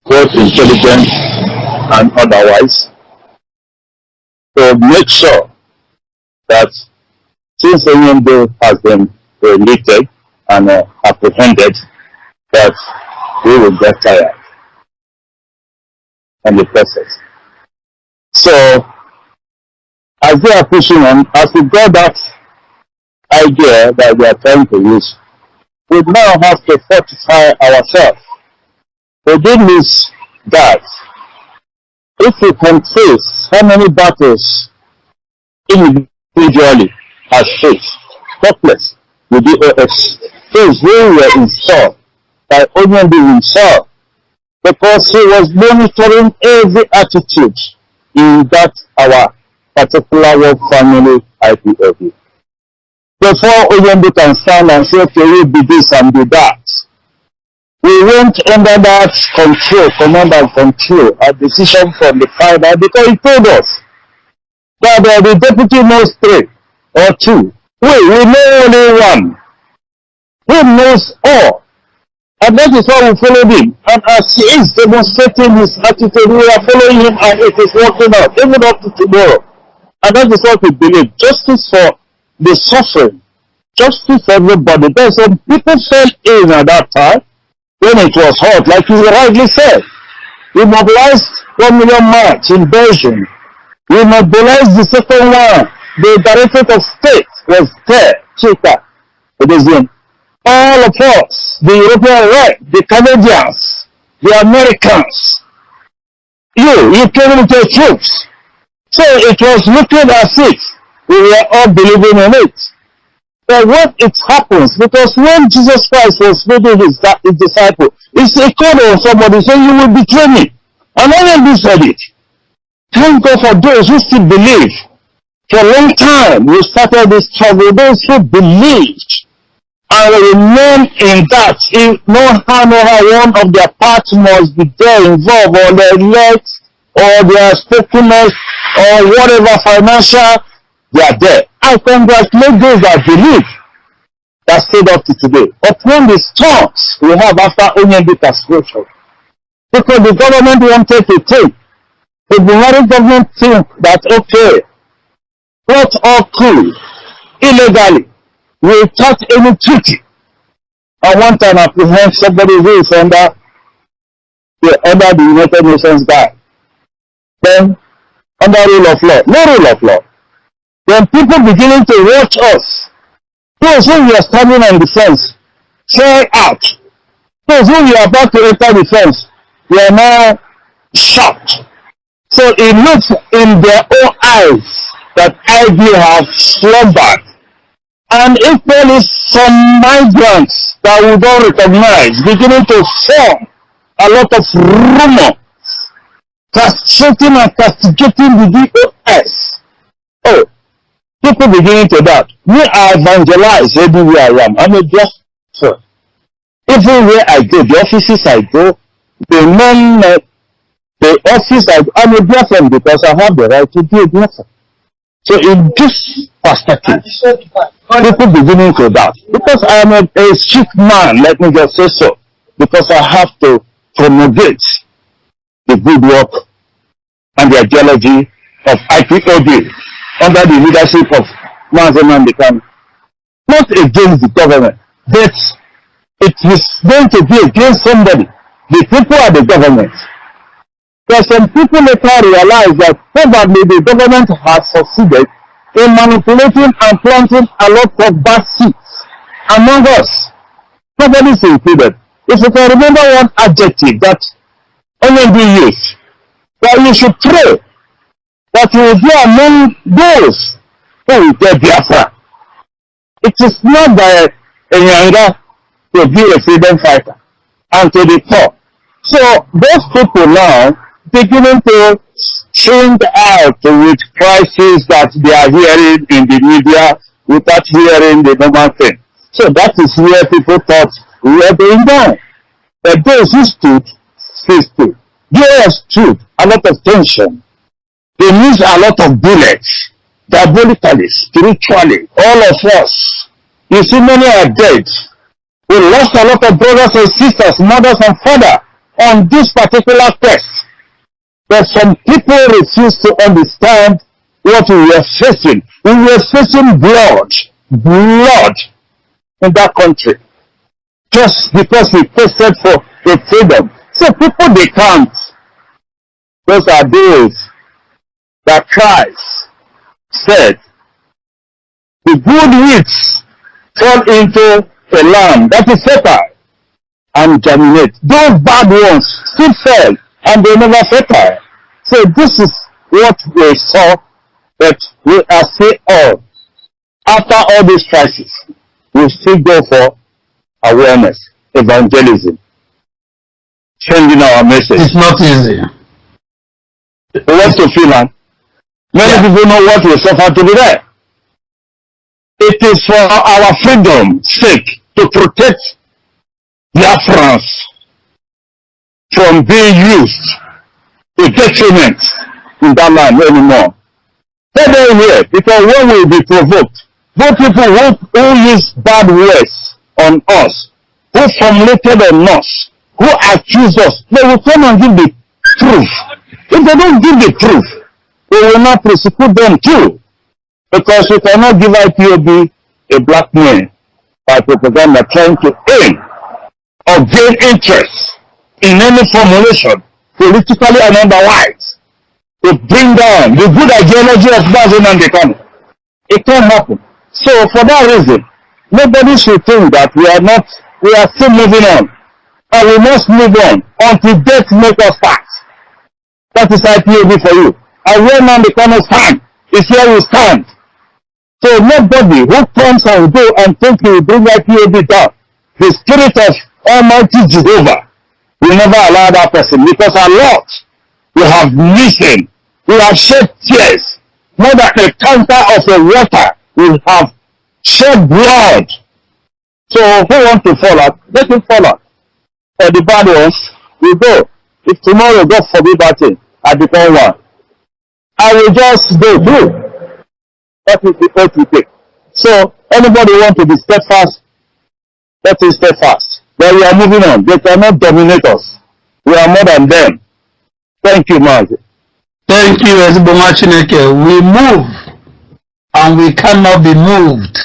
both intelligence and otherwise, to make sure that since Onyendu has been released and apprehended, that we will get tired in the process. So, as they are pushing on, as we got that idea that we are trying to use, we now have to fortify ourselves. The thing is that if we can trace how many battles individually has faced, hopeless with the OS, those who were installed by Onyendu himself, because he was monitoring every attitude in that our particular work family IPOB. Before Onyendu can stand and say, okay, we'll be this and be that, we went under that control, command and control, a decision from the father, because he told us that the deputy knows 3 or 2. We know only one. He knows all. And that is why we followed him. And as he is demonstrating his attitude, we are following him and it is working out, even up to tomorrow. And that is what we believe. Justice for the suffering. Justice for everybody. There's some people fell in at that time when it was hot, like you rightly said. We mobilized 1 million march in Belgium. We mobilized the second one. The Directorate of State was there, Chika. It is in all of us, the European right, the Canadians, the Americans. You came into troops. So it was looking as if we were all believing in it. But when it happens, because when Jesus Christ was feeding his disciple, he called on somebody saying, you will betray me. And no one said it. Thank God for those who still believe. For a long time, we started this struggle. Those who believed and remain in that, if no how one of their parts must be there involved, or their elect, or their spokesman, or whatever financial, they are there. I congratulate those that believe that stayed up to today. But when the storms we have after Onyebika scripture, because the government wanted to take, the Buhari government think that, okay, what all cool, illegally, without any treaty. I want to apprehend somebody who is under the United Nations guy. Then, under rule of law, no rule of law. Then people beginning to watch us. Those who we are standing on the fence, try out. Those who we are about to enter the fence, we are now shocked. So it looks in their own eyes that IB have slumbered. And if there is some migrants that we don't recognize beginning to form a lot of rumors, castrating and castigating the DOS. Oh, people beginning to doubt. Me, I evangelize everywhere I am. I'm a Biafra. Everywhere I go, the offices I go, the office I go, I'm a Biafra because I have the right to be a Biafra. So in this perspective, people beginning to doubt. Because I am a sick man, let me just say so. Because I have to promulgate the good work and the ideology of IPOB under the leadership of Mazen Bekam. Not against the government, but it is going to be against somebody. The people are the government. There are some people later realize that probably the government has succeeded in manipulating and planting a lot of bad seeds among us. Nobody is included. If you can remember one adjective that only used, that you should pray that you will be among those who will get Biafra. It is not by a younger to be a freedom fighter and to the poor. So those people now beginning to change out with crises that they are hearing in the media without hearing the normal thing. So that is where people thought we were going down. But those who stood. There stood a lot of tension. They used a lot of bullets, diabolically, spiritually, all of us. You see, many are dead. We lost a lot of brothers and sisters, mothers and fathers on this particular quest. But some people refuse to understand what we were facing. We were facing blood in that country. Just because we tested for the freedom. So people, they can't. Those are days that Christ said, the good weeds fall into the land that is fertile and germinate. Those bad ones still fell and they never fertile. So this is what we saw, that we are still all. After all these crises, we still go for awareness, evangelism, changing our message. It's not easy. We want to Finland. Many people know what we suffer to be there. It is for our freedom's sake to protect Biafrans from being used to detriment in that land anymore. Stay there here, because when we be provoked, those people who use bad words on us, who formulated on us, who accuse us, they will come and give the proof. If they don't give the proof, we will not prosecute them too. Because we cannot give IPOB a black man by propaganda trying to aim or gain interest in any formulation, politically and otherwise, to bring down the good ideology of Mazen and the economy. It can't happen. So for that reason, nobody should think that we are still moving on. And we must move on until death make us part. That is IPOB for you. And where man the economy stand is where we stand. So nobody who comes and go and think he will bring IPOB down, the spirit of Almighty Jehovah will never allow that person, because a lot we have listened, we have shed tears, more than a counter of the water, we have shed blood. So who wants to fall out? Let him fall out. For the bad ones, we go. If tomorrow, God forbid that thing, I become one, I will just go through. That is the oath we take. So anybody want to be steadfast, that is steadfast. But we are moving on. They cannot dominate us. We are more than them. Thank you, Mazi. Thank you, Ezibomachineke. We move and we cannot be moved.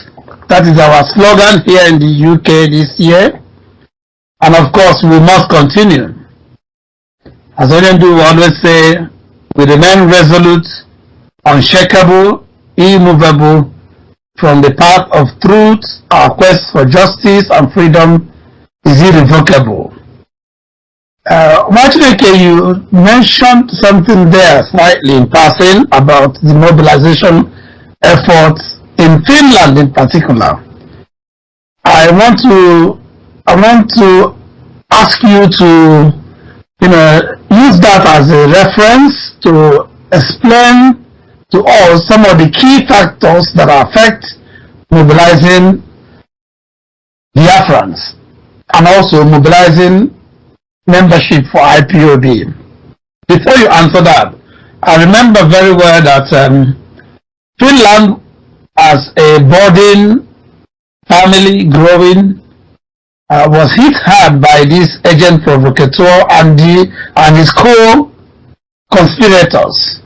That is our slogan here in the UK this year. And of course, we must continue. As Oyendu always say, we remain resolute, unshakable, immovable from the path of truth. Our quest for justice and freedom is irrevocable. Machineke, you mentioned something there slightly in passing about the mobilization efforts in Finland in particular. I want to ask you to, use that as a reference to explain to us some of the key factors that affect mobilizing Biafrans and also mobilizing membership for IPOB. Before you answer that, I remember very well that Finland, as a budding family growing, was hit hard by this agent provocateur and his co-conspirators,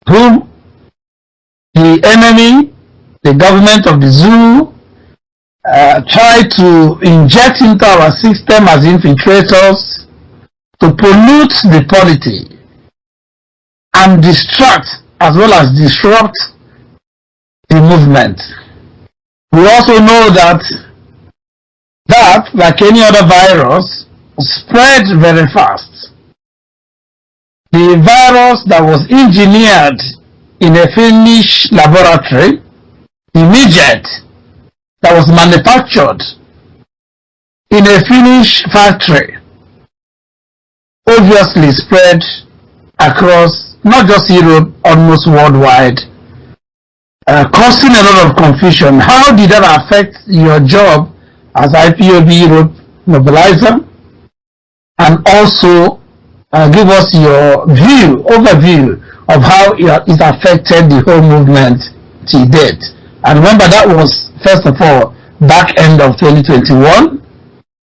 whom the enemy, the government of the zoo, tried to inject into our system as infiltrators to pollute the polity and distract as well as disrupt the movement. We also know that like any other virus, spread very fast. The virus that was engineered in a Finnish laboratory, immediate, that was manufactured in a Finnish factory, obviously spread across not just Europe, almost worldwide, causing a lot of confusion. How did that affect your job as IPOB Europe mobilizer? And also give us your overview of how it affected the whole movement to date. And remember, that was, first of all, back end of 2021,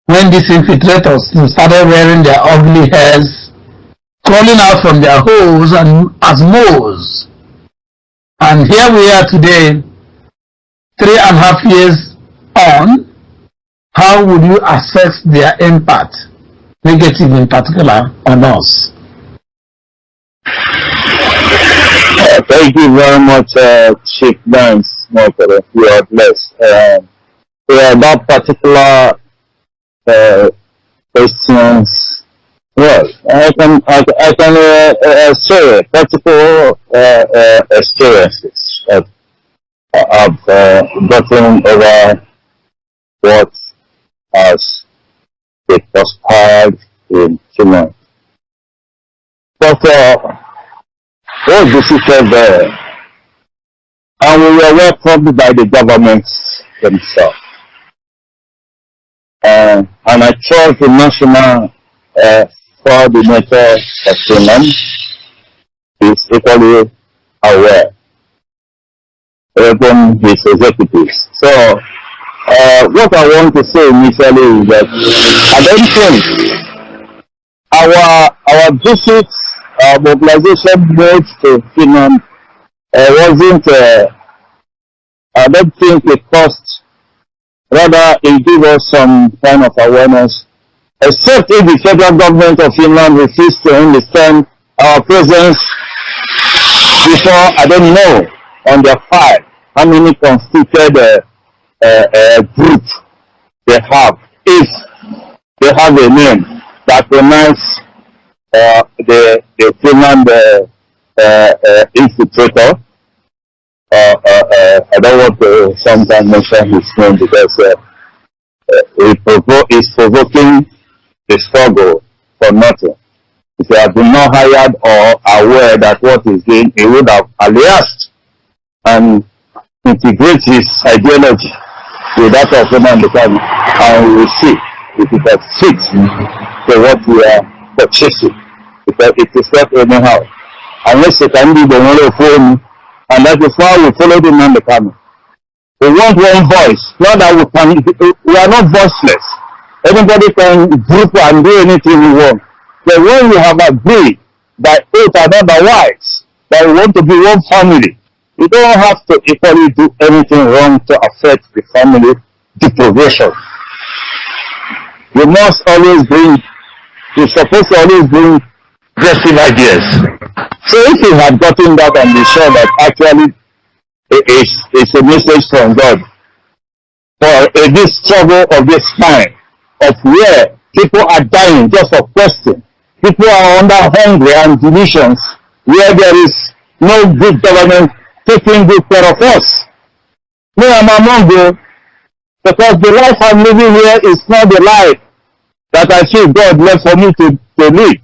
when these infiltrators started wearing their ugly hairs, crawling out from their holes and as moles. And here we are today, 3.5 years on. How would you assess their impact, negative in particular, on us? Thank you very much, Chief Dance. You are blessed. That particular questions. Well, I can share practical experiences that I've gotten over what has been conspired in Finland. But was defeated there, and we were welcomed by the governments themselves. And I trust the national coordinator of Finland is equally aware, even his executives. So, what I want to say initially is that I don't think our visits, mobilization made to Finland wasn't, I don't think it cost, rather it gave us some kind of awareness, except if the federal government of Finland refused to understand our presence before, I don't know, on their file, how many constituted group they have, if they have a name that pronounce the Finland infiltrator. I don't want to sometimes mention his name because he's provoking the struggle for nothing. If he had been not hired or aware that what he's doing, he would have aliased and integrate his ideology with that of Roman Decani, and we will see if it has fit to what we are purchasing. Because it is not anyhow. Unless it can be the only phone, and that is why we follow the man Decani. We want one voice, not that we are not voiceless. Anybody can group and do anything we want. But when we have agreed by oath and otherwise that we want to be one family, you don't have to equally do anything wrong to affect the family deprivation. You're supposed to always bring progressive ideas. So if you had gotten that and be sure that actually it's a message from God for this struggle of this time, of where people are dying just for question, people are under hunger and divisions, where there is no good government taking good care of us. Me, I'm among you, because the life I'm living here is not the life that I feel God left for me to live.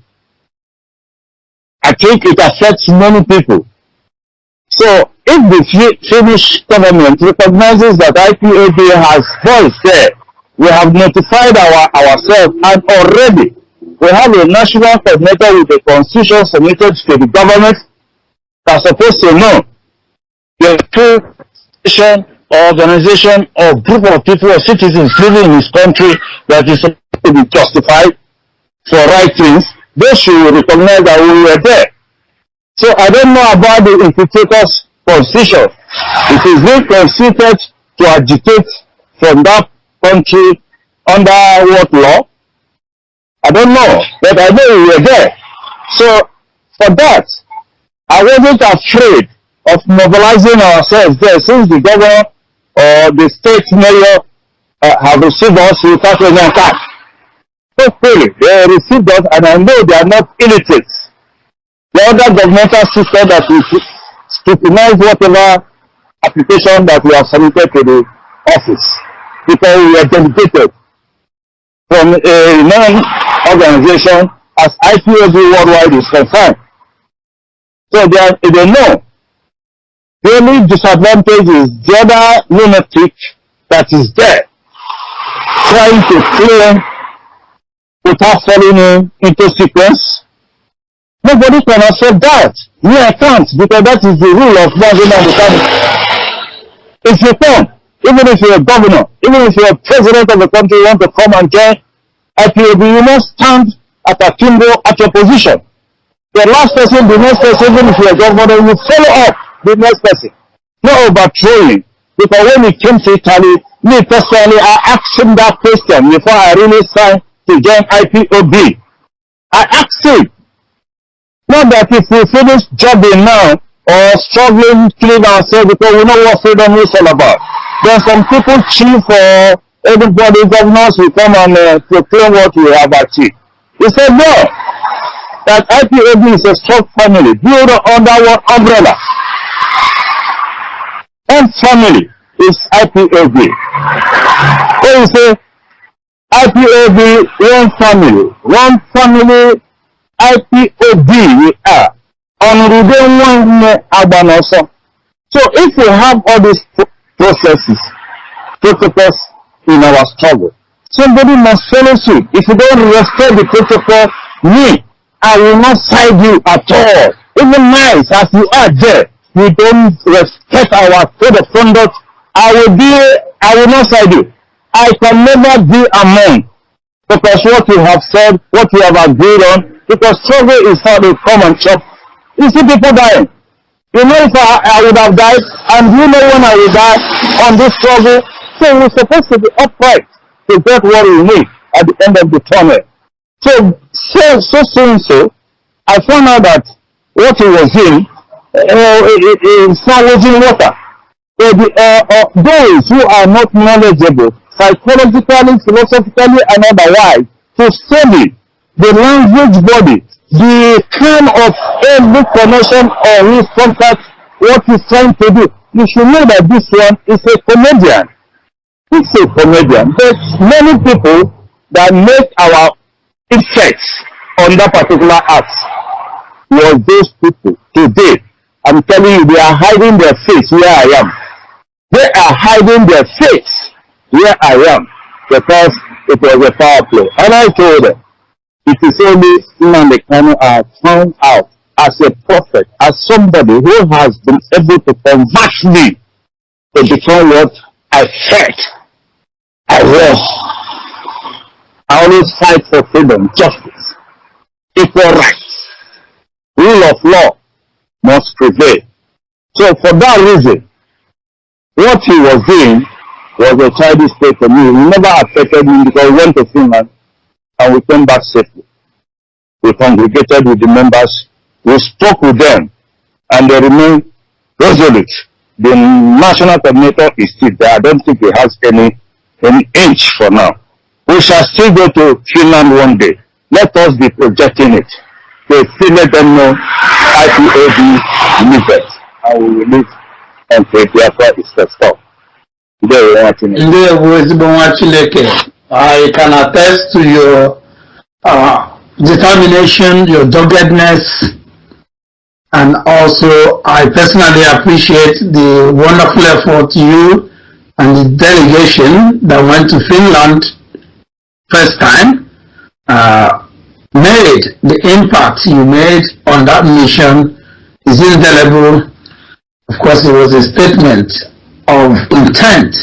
I think it affects many people. So if the Finnish government recognizes that IPOB has voice there, we have notified ourselves, and already we have a national coordinator with a constitution submitted to the government that's supposed to know the full organization or group of people or citizens living in this country that is supposed to be justified for right things. They should recognize that we were there. So I don't know about the infiltrators' constitution. It is being constituted to agitate from that country under what law? I don't know, but I know we were there. So for that, I wasn't afraid of mobilizing ourselves there, since the governor or the state mayor have received us without any attack. Hopefully, they received us, and I know they are not illiterates. The other governmental system that will scrutinize whatever application that we have submitted to the office, because we are delegated from a non-organization as IPOB worldwide is concerned. So they know. The only disadvantage is the other lunatic that is there, trying to claim without falling into sequence. Nobody can accept that. Me, I can't, because that is the rule of national economy. If you come, even if you're a governor, even if you're a president of the country, you want to come and join IPOB, you must stand at a timber at your position. The last person, the next person, even if you're a governor, you follow up the next person. No overthrowing. Because when it came to Italy, me personally, I asked him that question before I really signed to join IPOB. I asked him, not that if we finish jobbing now or struggling killing ourselves because we know what freedom is all about, then some people cheer for everybody, governors will come and proclaim what we have achieved. He said no, that IPOB is a strong family built under one umbrella. One family is IPOB. So you say IPOB, one family, IPOB we are. And we don't want Abanoso. So if we have all these processes, protocols in our struggle, somebody must follow suit. If you don't respect the protocol, me, I will not side you at all. Even nice as you are there, you don't respect our code of conduct, I will not side you. I can never be among, because what you have said, what you have agreed on, because struggle is how they come and chop. You see people dying. You know if I would have died, and you know when I will die on this struggle. So we're supposed to be upright to get what we need at the end of the tunnel. So soon, I found out that what he was in, it's not losing water. So those who are not knowledgeable, psychologically, philosophically, and otherwise, to study the language body, the kind of every connection or his contact, what he's trying to do. you should know that this one is a comedian. It's a comedian. There's many people that make our effects on that particular act was those people. Today, I'm telling you, they are hiding their face where I am. They are hiding their face where I am because it was a power play. And I told them, it is only Nnamdi Kanu are found out as a prophet, as somebody who has been able to convert me to become what I felt I was. I always fight for freedom, justice, equal rights, rule of law must prevail. So for that reason, what he was doing was a childish play for me. He never affected me because we went to Finland and we came back safely. We congregated with the members, we spoke with them, and they remain resolute. The national coordinator is still there. I don't think he has any inch for now. We shall still go to Finland one day. Let us be projecting it. So still let them know IPOB limited, and we will live until Biafra is restored. I can attest to your determination, your doggedness, and also I personally appreciate the wonderful effort you and the delegation that went to Finland first time made. The impact you made on that mission is indelible. Of course, it was a statement of intent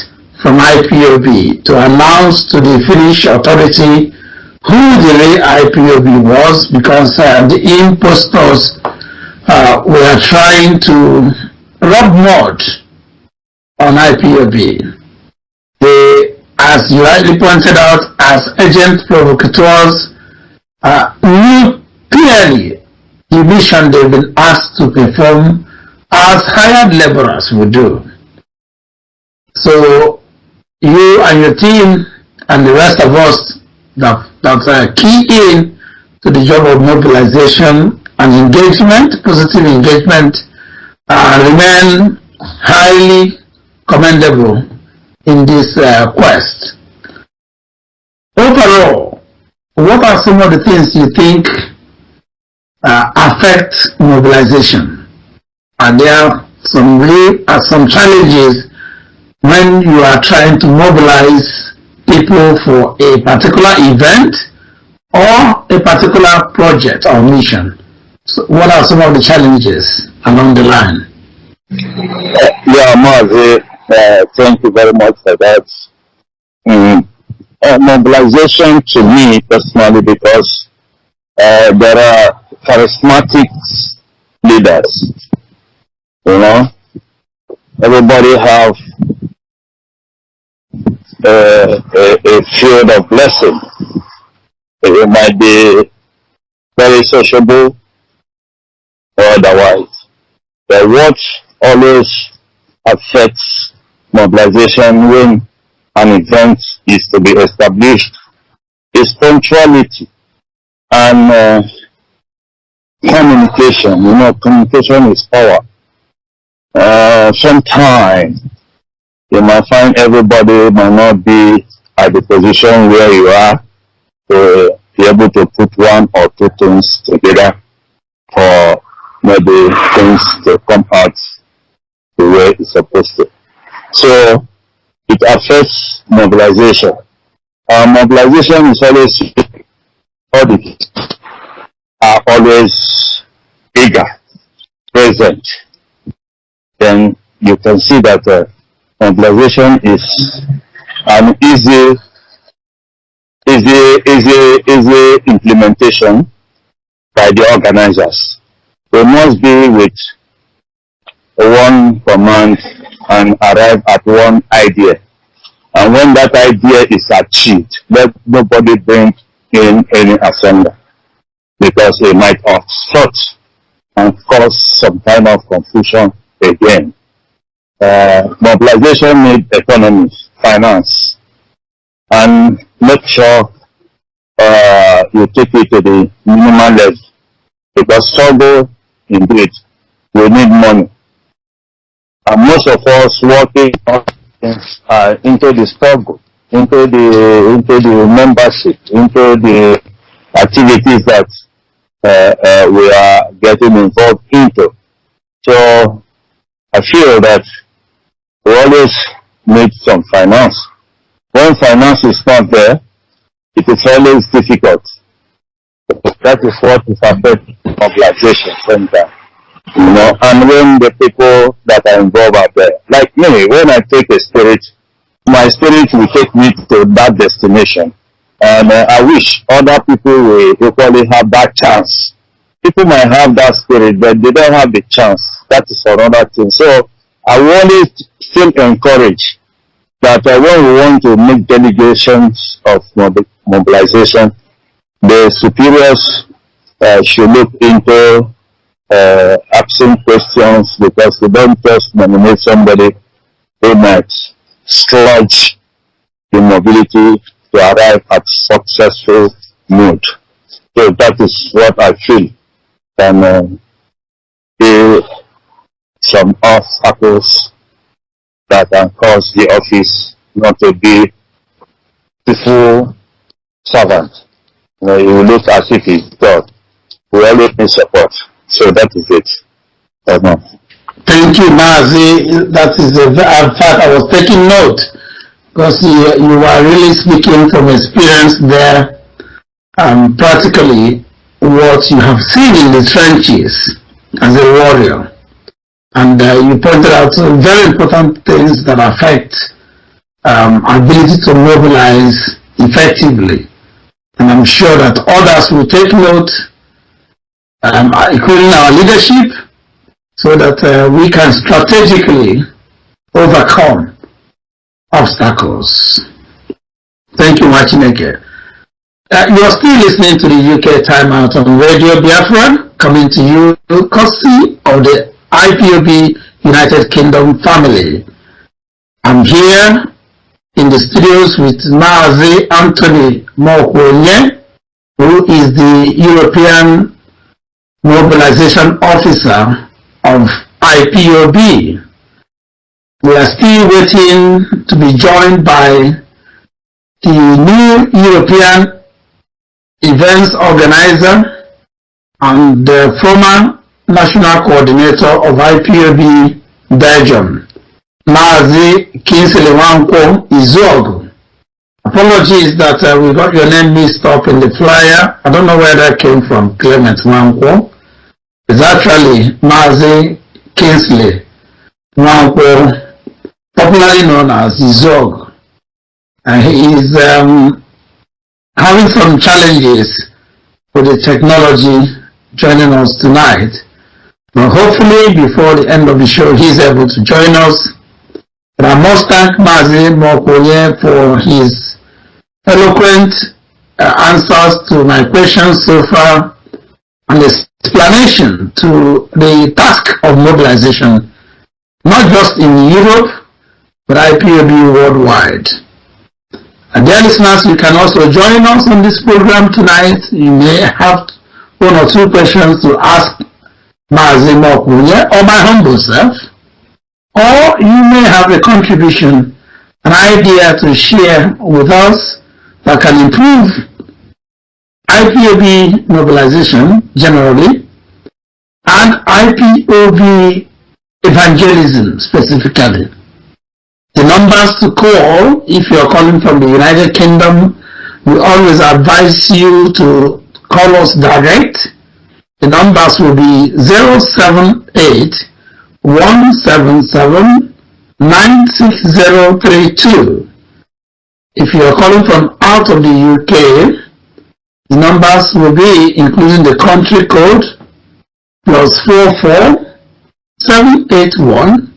from IPOB to announce to the Finnish authority who the real IPOB was, because the impostors were trying to rub mud on IPOB. They, as you rightly pointed out, as agent provocateurs, knew clearly the mission they've been asked to perform as hired laborers would do. So you and your team and the rest of us that key in to the job of mobilization and engagement, positive engagement, remain highly commendable in this quest. Overall, what are some of the things you think affect mobilization? Are there some challenges when you are trying to mobilize people for a particular event or a particular project or mission? So what are some of the challenges along the line? Yeah, Mazi, thank you very much for that. Mobilization to me personally, because there are charismatic leaders, you know, everybody have a field of blessing. It might be very sociable or otherwise. But what always affects mobilization when an event is to be established is punctuality and communication. You know, communication is power. Sometimes you might find everybody might not be at the position where you are to be able to put one or two things together for maybe things to come out the way it's supposed to. So it affects mobilization. Mobilization is always, all the kids are always eager, present. Then you can see that mobilization is an easy implementation by the organizers. We must be with one command and arrive at one idea. And when that idea is achieved, let nobody bring in any assembly, because it might obstruct and cause some kind of confusion again. Mobilization needs economy, finance, and make sure you take it to the minimum level, because struggle, indeed, we need money. and most of us working into the struggle, into the membership, into the activities that we are getting involved into. So I feel that we always need some finance. When finance is not there, it is always difficult. That is what is affecting mobilization center. You know, and when the people that are involved are there, like me, when I take a spirit, my spirit will take me to that destination. And I wish other people will equally have that chance. People might have that spirit, but they don't have the chance. That is another thing. So I always still encourage that when we want to make delegations of mobilization, the superiors should look into asking questions, because we don't just nominate somebody who might sludge the mobility to arrive at successful mood. So that is what I feel can be some obstacles that can cause the office not to be the full servant. You know, you look as if it's God. We always need support. So that is it. Thank you, Mazi. That is in fact, I was taking note, because you were really speaking from experience there, practically what you have seen in the trenches as a warrior. And you pointed out very important things that affect ability to mobilize effectively. And I'm sure that others will take note, including our leadership, so that we can strategically overcome obstacles. Thank you, Machineke. You are still listening to the UK Timeout on Radio Biafra, coming to you courtesy of the IPOB United Kingdom family. I'm here in the studios with Mazi Anthony Mokwonye, who is the European Mobilization Officer of IPOB. We are still waiting to be joined by the new European events organizer and the former national coordinator of IPOB Belgium, Mazi Kinsley Wankwo Izuogu. Apologies that we got your name mixed up in the flyer. I don't know where that came from, Clement Wankwo. It's actually Mazi Kinsley Wankwo, popularly known as Izuogu. And he is having some challenges with the technology, joining us tonight. But hopefully before the end of the show he's able to join us. And I must thank Mazi Mokwonye for his eloquent answers to my questions so far, and explanation to the task of mobilization, not just in Europe, but IPOB worldwide. And dear listeners, you can also join us on this program tonight. You may have one or two questions to ask Mazi Mokwonye or my humble self, or you may have a contribution, an idea to share with us that can improve IPOB mobilization generally, and IPOB evangelism specifically. The numbers to call, if you're calling from the United Kingdom, we always advise you to call us direct. The numbers will be 078-177-96032. If you're calling from out of the UK, the numbers will be, including the country code, +44 781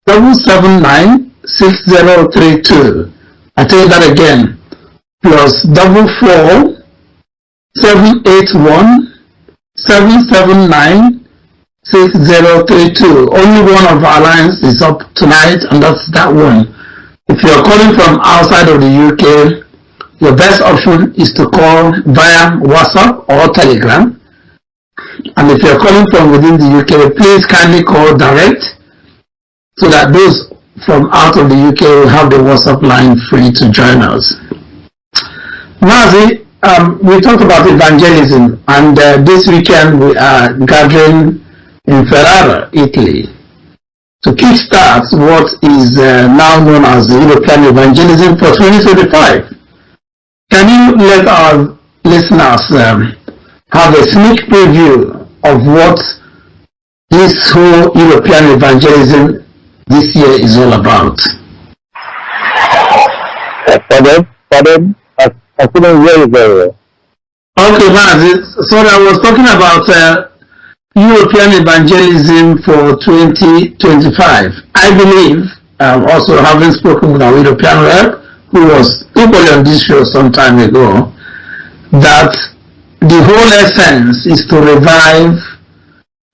779 6032. I tell you that again, +44 781 779 6032. Only one of our lines is up tonight, and that's that one. If you're calling from outside of the UK, your best option is to call via WhatsApp or Telegram. And if you're calling from within the UK, please kindly call direct so that those from out of the UK will have the WhatsApp line free to join us. Mazi, we talked about evangelism, and this weekend we are gathering in Ferrara, Italy, to kickstart what is now known as the European Evangelism for 2025. Can you let our listeners have a sneak preview of what this whole European evangelism this year is all about? Pardon? I couldn't hear you very well. Okay, Mazi, sorry, I was talking about European evangelism for 2025. I believe, also having spoken with our European rep, who was equally on this show some time ago, that the whole essence is to revive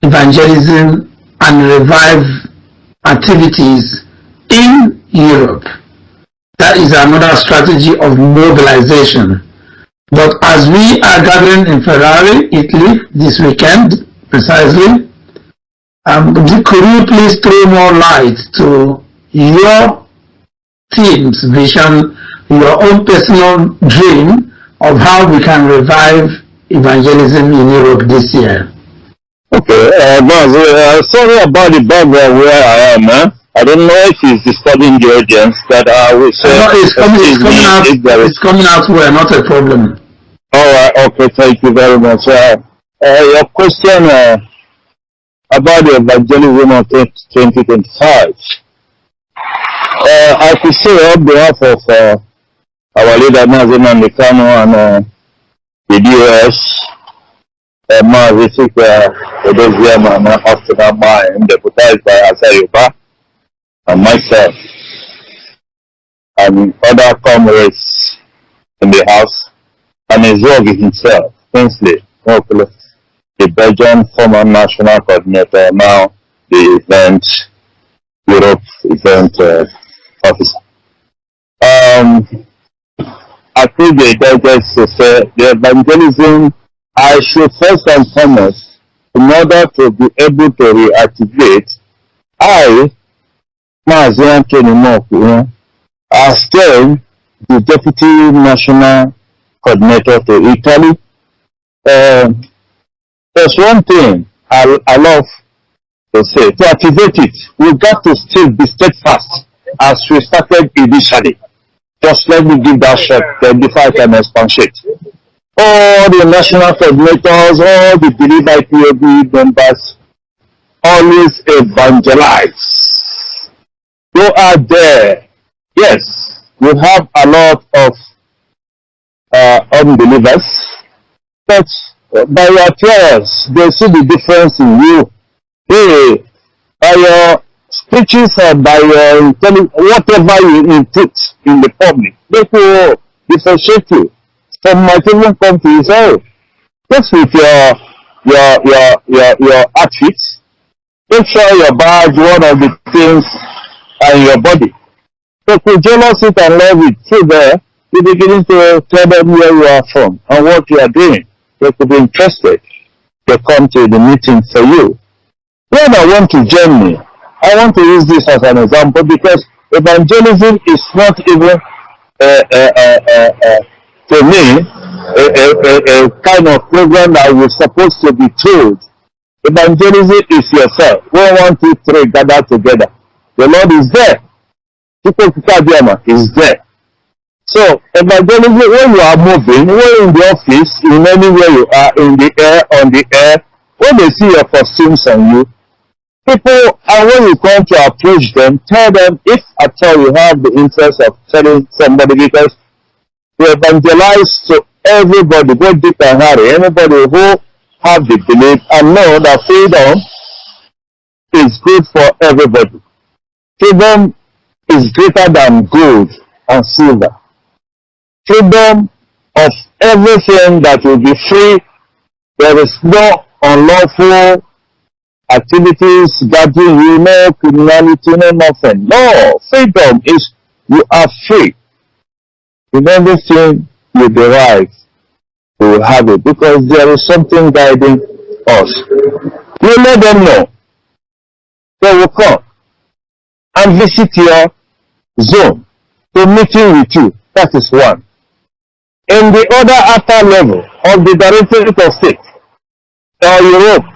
evangelism and revive activities in Europe. That is another strategy of mobilization. But as we are gathering in Ferrara, Italy, this weekend, precisely, could you please throw more light to your team's vision, your own personal dream of how we can revive evangelism in Europe this year? Okay, sorry about the background where I am. I don't know if it's disturbing the audience, but I will say... No, it's coming out well, not a problem. Alright, okay, thank you very much. Your question about the evangelism of 2025. I could say on behalf of our leader, Nazim Andekano, and the DOS, Mazi Odoziem, and Afternoon, deputized by Asayoba, and myself, and other comrades in the House, and Ezogi himself, Kingsley, the Belgian former national coordinator, now the Europe event officer. I think the digest to say the evangelism, I should first and foremost, in order to be able to reactivate, I, Mazi Antonio, as still the deputy national coordinator to Italy. There's one thing I love to say, to activate it, we've got to still be steadfast as we started initially. Just let me give that shot, then before I can expatiate. All the national coordinators, all the believer IPOB members, always evangelize. Go out there. Yes, we have a lot of unbelievers, but by your prayers, they see the difference in you. Hey, by your speeches and by your whatever you input in the public, they will differentiate you. Some might even come to you say, just with your outfits, make sure your badge, one of the things, and your body. So to jealous it and love it, through there, you're beginning to tell them where you are from and what you are doing. They could be interested to come to the meeting for you. When I went to Germany, I want to use this as an example because evangelism is not even, to me, a kind of program that we're supposed to be told. Evangelism is yourself. 1, 2, 3, gather together. The Lord is there. Is there. So, evangelism, when you are moving, when in the office, in anywhere you are, in the air, on the air, when they see your costumes on you, people, and when you come to approach them, tell them if at all you have the interest of telling somebody, because to evangelize to everybody, both Dick and Harry, anybody who have the belief and know that freedom is good for everybody. Freedom is greater than gold and silver. Freedom of everything that will be free. There is no unlawful activities, gathering, no criminality, no nothing. No, freedom is you are free. In everything you derive, you will have it because there is something guiding us. We let them know. They will come. and visit your zone to meeting with you. That is one. In the other upper level of the Directorate of State, our Europe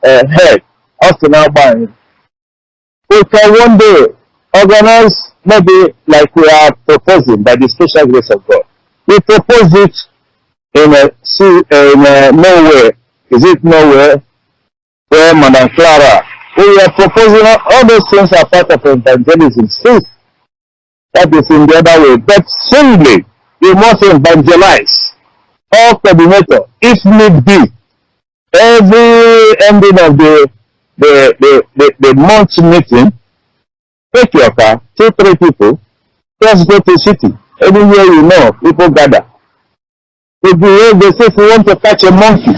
head, Austin Albany, we can one day organize, maybe like we are proposing by the special grace of God. We propose it in Norway. Is it Norway? Where Madam Clara, we are proposing all those things are part of evangelism. Since that is in the other way, but singly you must evangelize all coordinator if need be. Every ending of the month meeting, take your car, 2-3 people, just go to city. Anywhere you know, people gather. They behave, they say if you want to catch a monkey,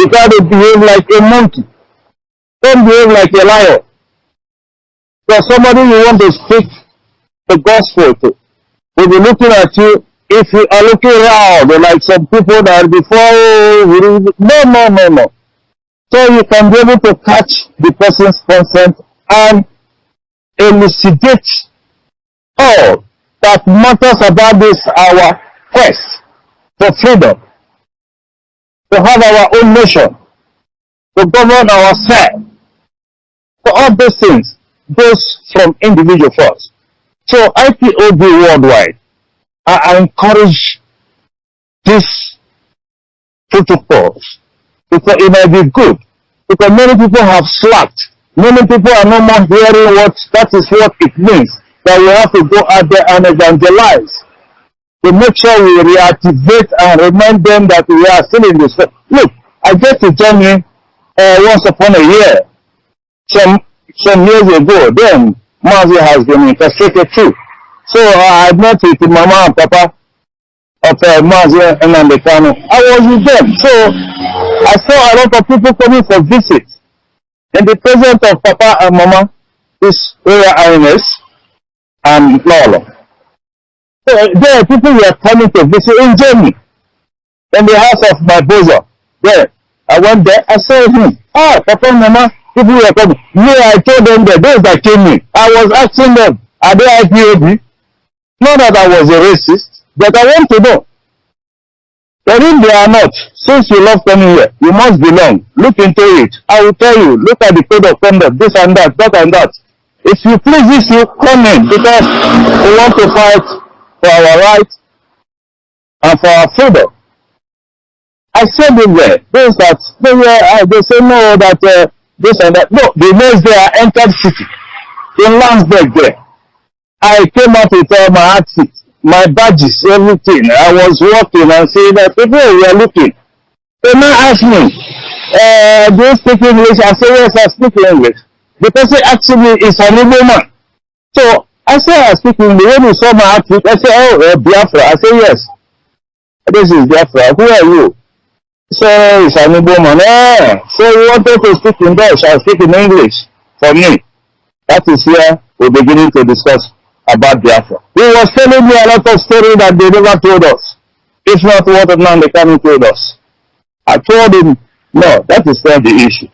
you gotta behave like a monkey. Don't behave like a lion. So somebody you want to speak the gospel to will be looking at you. If you are looking around like some people that before, no. So you can be able to catch the person's consent and elucidate all that matters about this, our quest for freedom, to have our own nation, to govern ourselves. So all those things goes from individual first. So IPOB worldwide, I encourage these protocols because it might be good. Because many people have slacked. Many people are no more hearing that is what it means. That we have to go out there and evangelize. To make sure we reactivate and remind them that we are still in this. Look, I get to Germany once upon a year. Some years ago, then Mazi has been incarcerated too. So I met with Mama and Papa of Mazi and Ambekano. I was with them. So I saw a lot of people coming for visits. And the presence of Papa and Mama is Royal Highness and Lolo. So there people were coming to visit in Germany. In the house of my brother. There. I went there, I saw him. Papa and Mama, people were coming. I told them that those that came in, I was asking them, are they IPOB? Not that I was a racist, but I want to know. But if they are not, since you love coming here, you must belong. Look into it. I will tell you, look at the code of conduct, this and that, that and that. If you please you come in, because we want to fight for our rights and for our freedom. I said it there. Those that they say no, that this and that. No, the next day I entered city in Landsberg there. I came out with all my outfit, my badges, everything. I was walking and saying that people were looking. They now asked me, do you speak English? I said, yes, I speak English. The person actually is an Igbo man. So I said, I speak English. When you saw my outfit, I said, oh, Biafra. I said, yes. This is Biafra. Who are you? So it's an Igbo man. So you wanted to speak in Dutch, I speak in English for me. That is where we're beginning to discuss about Biafra. He was telling me a lot of stories that they never told us. If not what Nnamdi told us. I told him, no, that is not the issue.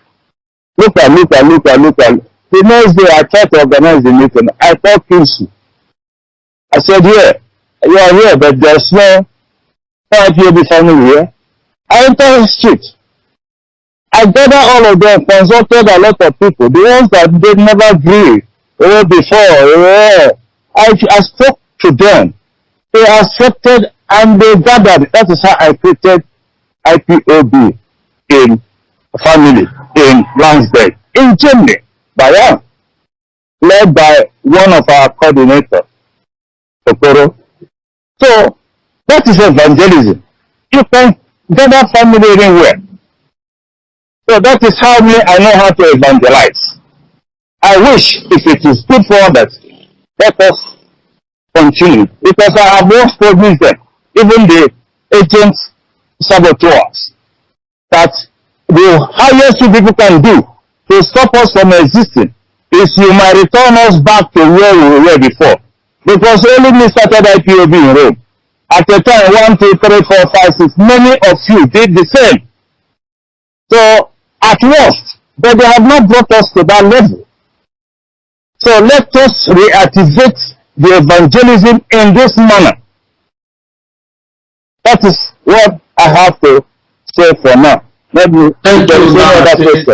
Look at. The next day I tried to organize the meeting. I called Kinsu. I said, yeah, you are here, but there's no IPOB family here. I entered the street. I gathered all of them, consulted a lot of people. The ones that they never agreed before. I spoke to them. They accepted and they gathered. That is how I created IPOB in family in Landsberg, in Germany, led by one of our coordinators, Okoro. So that is evangelism. You can gather family anywhere. So that is how I know how to evangelize. I wish if it is good for others, let us continue. Because I have once promised them, even the agents, saboteurs, that the highest you people can do to stop us from existing is you might return us back to where we were before. Because only me started IPOB in Rome. At the time, 1, 2, 3, 4, 5, 6, many of you did the same. So, at worst, but they have not brought us to that level. So let us reactivate the evangelism in this manner. That is what I have to say for now. Maybe thank you.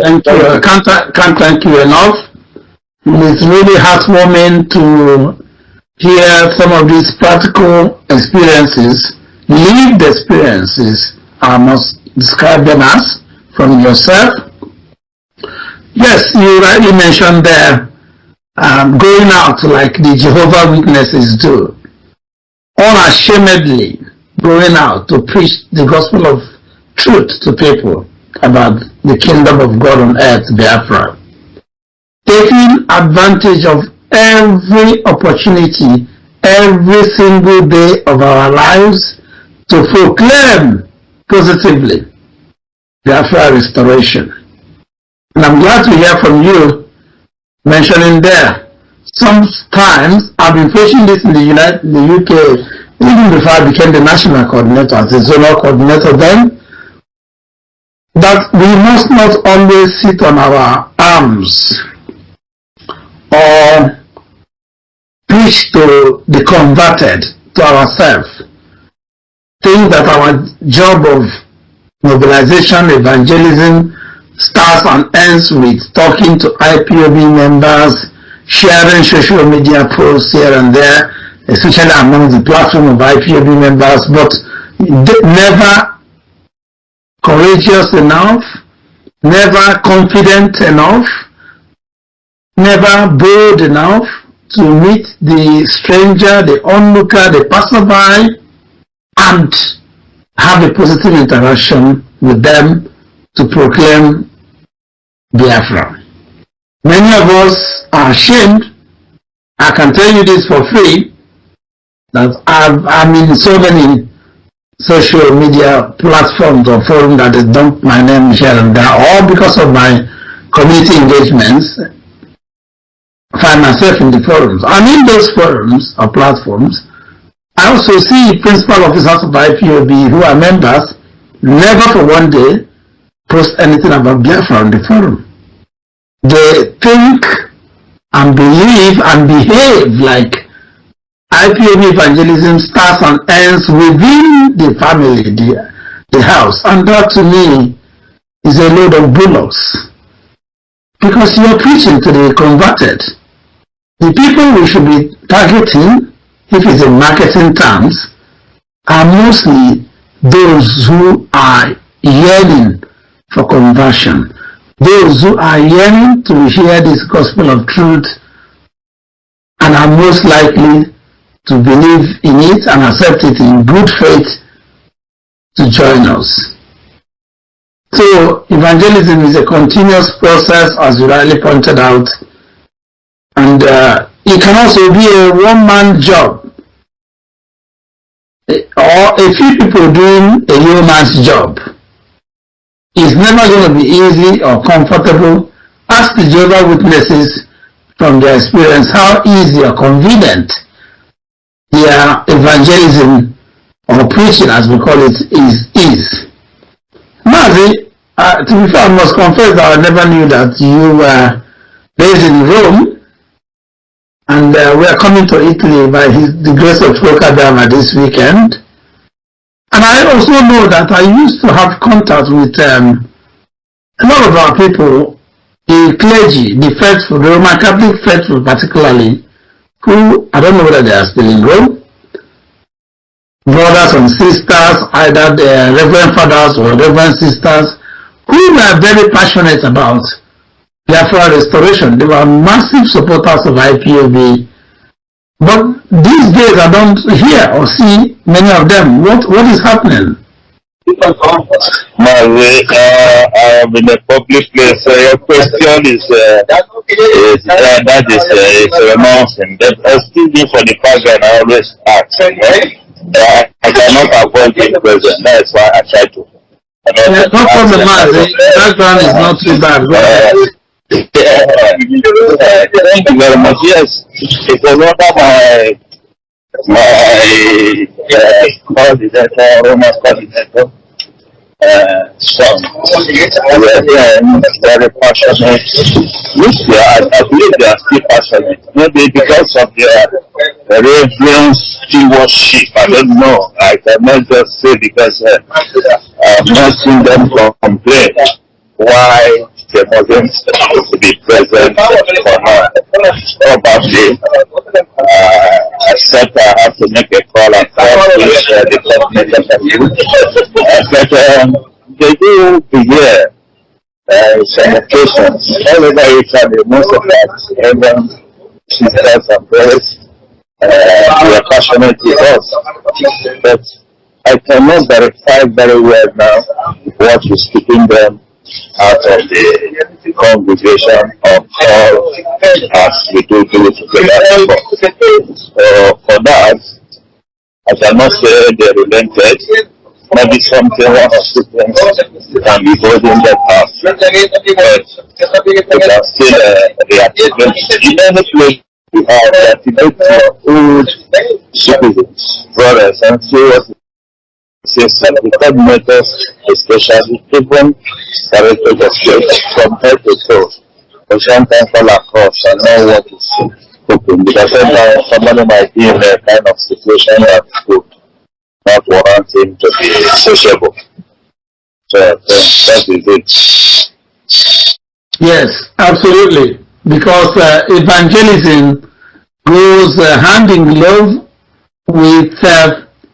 Thank you. I can't thank you enough. It's really heartwarming to hear some of these practical experiences, lived experiences, I must describe them as, from yourself. Yes, you rightly mentioned there, going out like the Jehovah's Witnesses do, unashamedly going out to preach the gospel of truth to people about the kingdom of God on earth, Biafra. Taking advantage of every opportunity, every single day of our lives to proclaim positively Biafra restoration. And I'm glad to hear from you mentioning there. Sometimes I've been preaching this in the UK, even before I became the national coordinator, as the zonal coordinator then, that we must not always sit on our arms or preach to the converted, to ourselves. Think that our job of mobilization, evangelism, starts and ends with talking to IPOB members, sharing social media posts here and there, especially among the platform of IPOB members, but never courageous enough, never confident enough, never bold enough to meet the stranger, the onlooker, the passerby, and have a positive interaction with them to proclaim Biafra. Many of us are ashamed. I can tell you this for free, that I'm in so many social media platforms or forums that they dump my name here and there, all because of my community engagements. I find myself in the forums. And in those forums or platforms, I also see principal officers of IPOB who are members never for one day post anything about Biafra on the forum. They think and believe and behave like IPOB evangelism starts and ends within the family, the house. And that to me is a load of bullocks. Because you're preaching to the converted. The people we should be targeting, if it's in marketing terms, are mostly those who are yearning for conversion. Those who are yearning to hear this gospel of truth and are most likely to believe in it and accept it in good faith to join us. So evangelism is a continuous process, as you rightly pointed out, and it can also be a one-man job or a few people doing a yeoman's job. It's never going to be easy or comfortable. Ask the Jehovah's Witnesses from their experience how easy or convenient their evangelism or preaching, as we call it, is. Mazi, to be fair, I must confess that I never knew that you were based in Rome, and we are coming to Italy by the grace of Rocadama this weekend. And I also know that I used to have contact with a lot of our people, the clergy, the faithful, the Roman Catholic faithful particularly, who, I don't know whether they are still in Rome, brothers and sisters, either the reverend fathers or reverend sisters, who were very passionate about Biafra restoration. They were massive supporters of IPOB. But these days I don't hear or see many of them. What is happening? I am in a public place. Your question is renouncing. Excuse me for the background. I always ask. Right? I cannot avoid being present. That's why I try to. No problem, man. The background is not too bad. Thank you very much. Yes, it was under my coordinator, Roman coordinator. So song. We are again very passionate. This year, I believe they are still passionate. Maybe because of their reverence stewardship. I don't know. I cannot just say because I've not seen them complain why they wasn't supposed to be present for now. Probably, except I have to make a call and which the government can do. But they do behave some occasions. All over Italy, most of us, even sisters and brothers, we are passionate with us. But I cannot verify very well now what is keeping them out of the congregation of all as we do together. So for that, I cannot say they relented. Maybe something, one or two things can be holding them up. But we can still reactivate. In any place we have reactivated old citizens, brothers, and serious system, the coordinators, especially even directors of church, from head to toe, we sometimes fall across and know what is cooking. Because sometimes somebody might be in a kind of situation that could not warrant him to be sociable. So that is it. Yes, absolutely. Because evangelism goes hand in glove with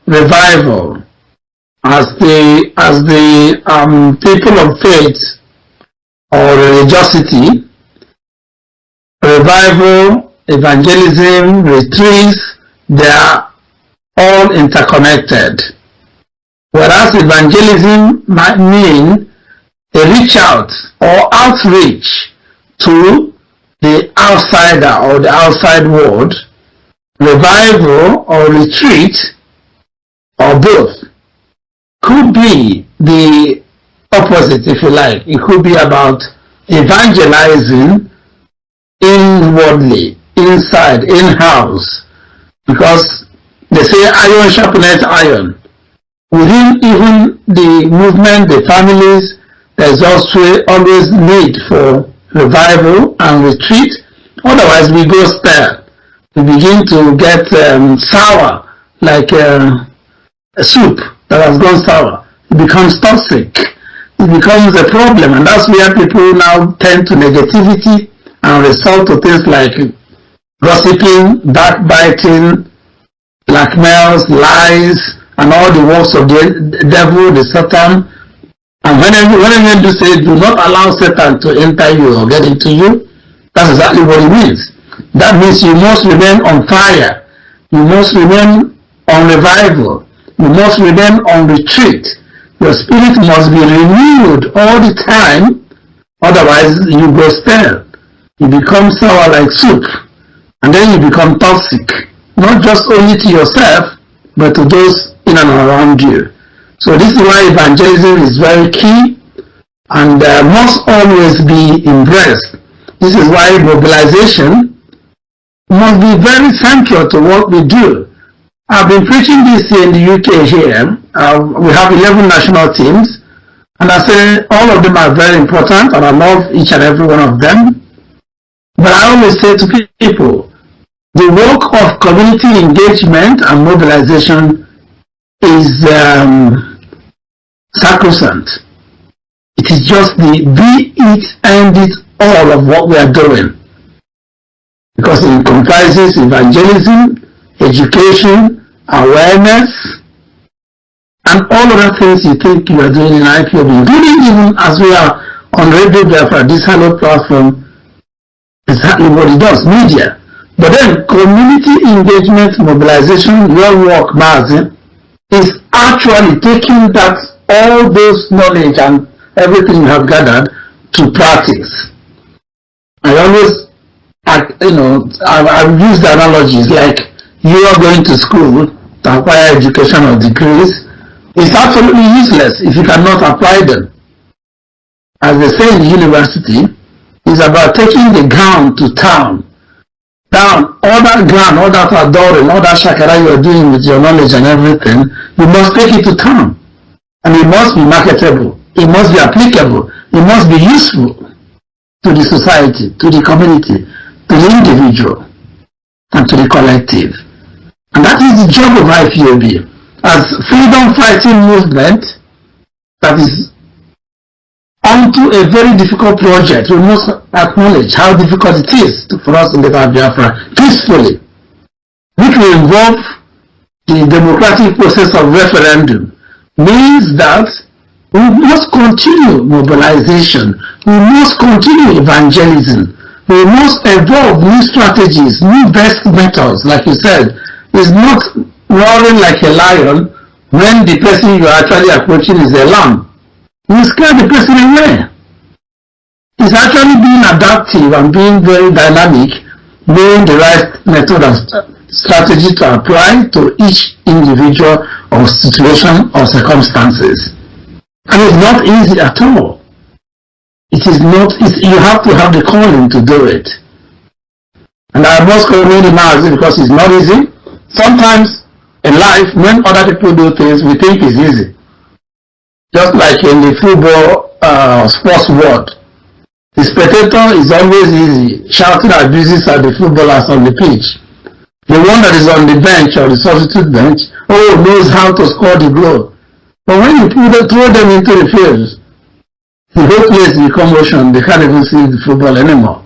revival. As the people of faith or religiosity, revival, evangelism, retreats, they are all interconnected. Whereas evangelism might mean a reach out or outreach to the outsider or the outside world, revival or retreat or both could be the opposite, if you like. It could be about evangelizing inwardly, inside, in-house, because they say iron sharpeneth iron. Within even the movement, the families, there's also always need for revival and retreat. Otherwise, we go stale. We begin to get sour, like a soup that has gone sour. It becomes toxic. It becomes a problem, and that's where people now tend to negativity and resort to things like gossiping, backbiting, blackmails, lies, and all the works of the devil, the Satan. And whenever you say, do not allow Satan to enter you or get into you, that's exactly what it means. That means you must remain on fire. You must remain on revival. You must remain on retreat. Your spirit must be renewed all the time. Otherwise, you go stale. You become sour like soup. And then you become toxic. Not just only to yourself, but to those in and around you. So this is why evangelism is very key and must always be embraced. This is why mobilization must be very central to what we do. I've been preaching this in the UK here. We have 11 national teams, and I say all of them are very important, and I love each and every one of them. But I always say to people, the work of community engagement and mobilization is sacrosanct. It is just the be it and it all of what we are doing, because it comprises evangelism, education, awareness, and all other things you think you are doing in IPOB, including even as we are on Radio Biafra, this hallowed platform, exactly what it does, media. But then community engagement, mobilization, your work, Mazi, is actually taking that, all those knowledge and everything you have gathered to practice. I always, I've used the analogies like you are going to school to acquire education or degrees. It's absolutely useless if you cannot apply them. As they say in the university, it's about taking the gown to town. Down, all that ground, all that adoring, all that shakara you are doing with your knowledge and everything, you must take it to town. And it must be marketable. it must be applicable, it must be useful to the society, to the community, to the individual, and to the collective. And that is the job of IPOB as freedom fighting movement that is onto a very difficult project. We must acknowledge how difficult it is for us to get our Biafra peacefully, which will involve the democratic process of referendum, means that we must continue mobilization, we must continue evangelism, we must evolve new strategies, new best methods. Like you said, it's not roaring like a lion when the person you are actually approaching is a lamb. You scare the person away. It's actually being adaptive and being very dynamic, knowing the right method and strategy to apply to each individual or situation or circumstances. And it's not easy at all. It is not, you have to have the calling to do it. And I must commend the Mazi because it's not easy. Sometimes in life, when other people do things, we think it's easy. Just like in the football sports world. The spectator is always easy, shouting abuses at the footballers on the pitch. The one that is on the bench or the substitute bench, knows how to score the goal. But when you throw them into the field, the whole place becomes ocean. They can't even see the football anymore.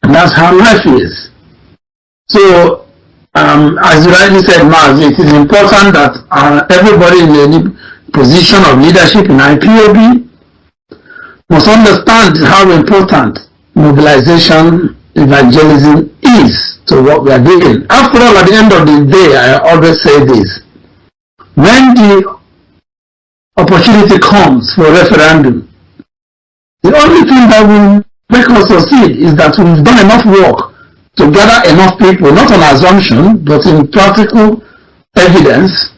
And that's how life is. So, as you rightly said, Maz, it is important that everybody in any position of leadership in IPOB must understand how important mobilization, evangelism is to what we are doing. After all, at the end of the day, I always say this. When the opportunity comes for referendum, the only thing that will make us succeed is that we've done enough work to gather enough people, not on assumption, but in practical evidence,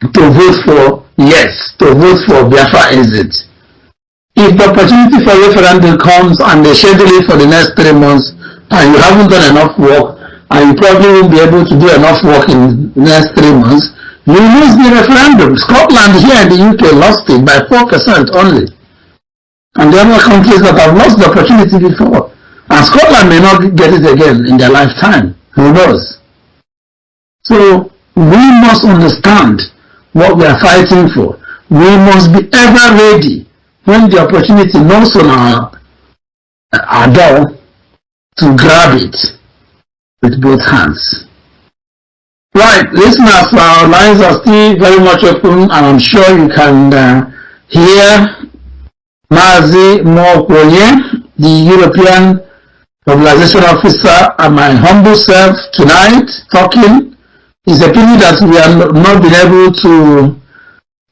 to vote for yes, to vote for Biafra exit. If the opportunity for referendum comes and they schedule it for the next 3 months and you haven't done enough work and you probably won't be able to do enough work in the next 3 months, you lose the referendum. Scotland here in the UK lost it by 4% only. And there are countries that have lost the opportunity before. And Scotland may not get it again in their lifetime. Who knows? So we must understand what we are fighting for. We must be ever ready when the opportunity knocks on our door to grab it with both hands. Right, listeners, our lines are still very much open, and I'm sure you can hear Mazi Mokwenye, the European Mobilization Officer, and my humble self tonight talking. It's a pity that we have not been able to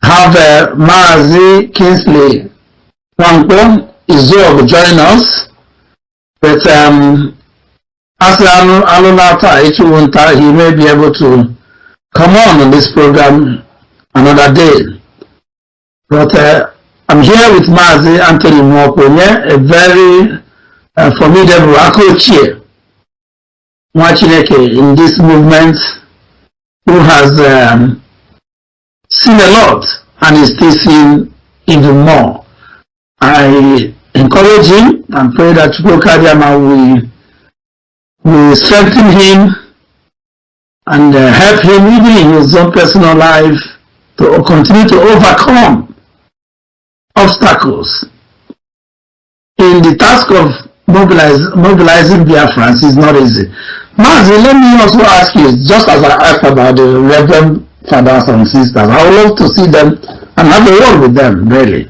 have Mazi Kingsley Franco Izog join us, but as he may be able to come on this program another day. But I'm here with Mazi Anthony Mokwenye, a very formidable co-chair in this movement, who has seen a lot and is still seeing even more. I encourage him and pray that Chukwu will strengthen him and help him even in his own personal life to continue to overcome obstacles. In the task of mobilizing Biafrans is not easy. Mazi, let me also ask you, just as I asked about the Reverend Fathers and Sisters, I would love to see them and have a word with them, really.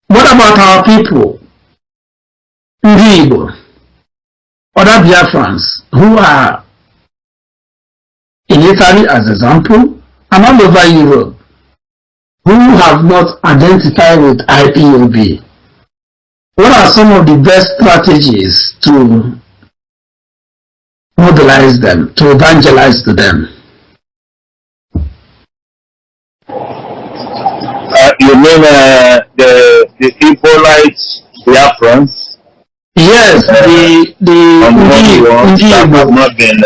What about our people, Igbo, other Biafrans who are in Italy as example, and all over Europe, who have not identified with IPOB? What are some of the best strategies to mobilize them, to evangelize to them? You mean the Ebola Biafrans? Yes, the ones that have not been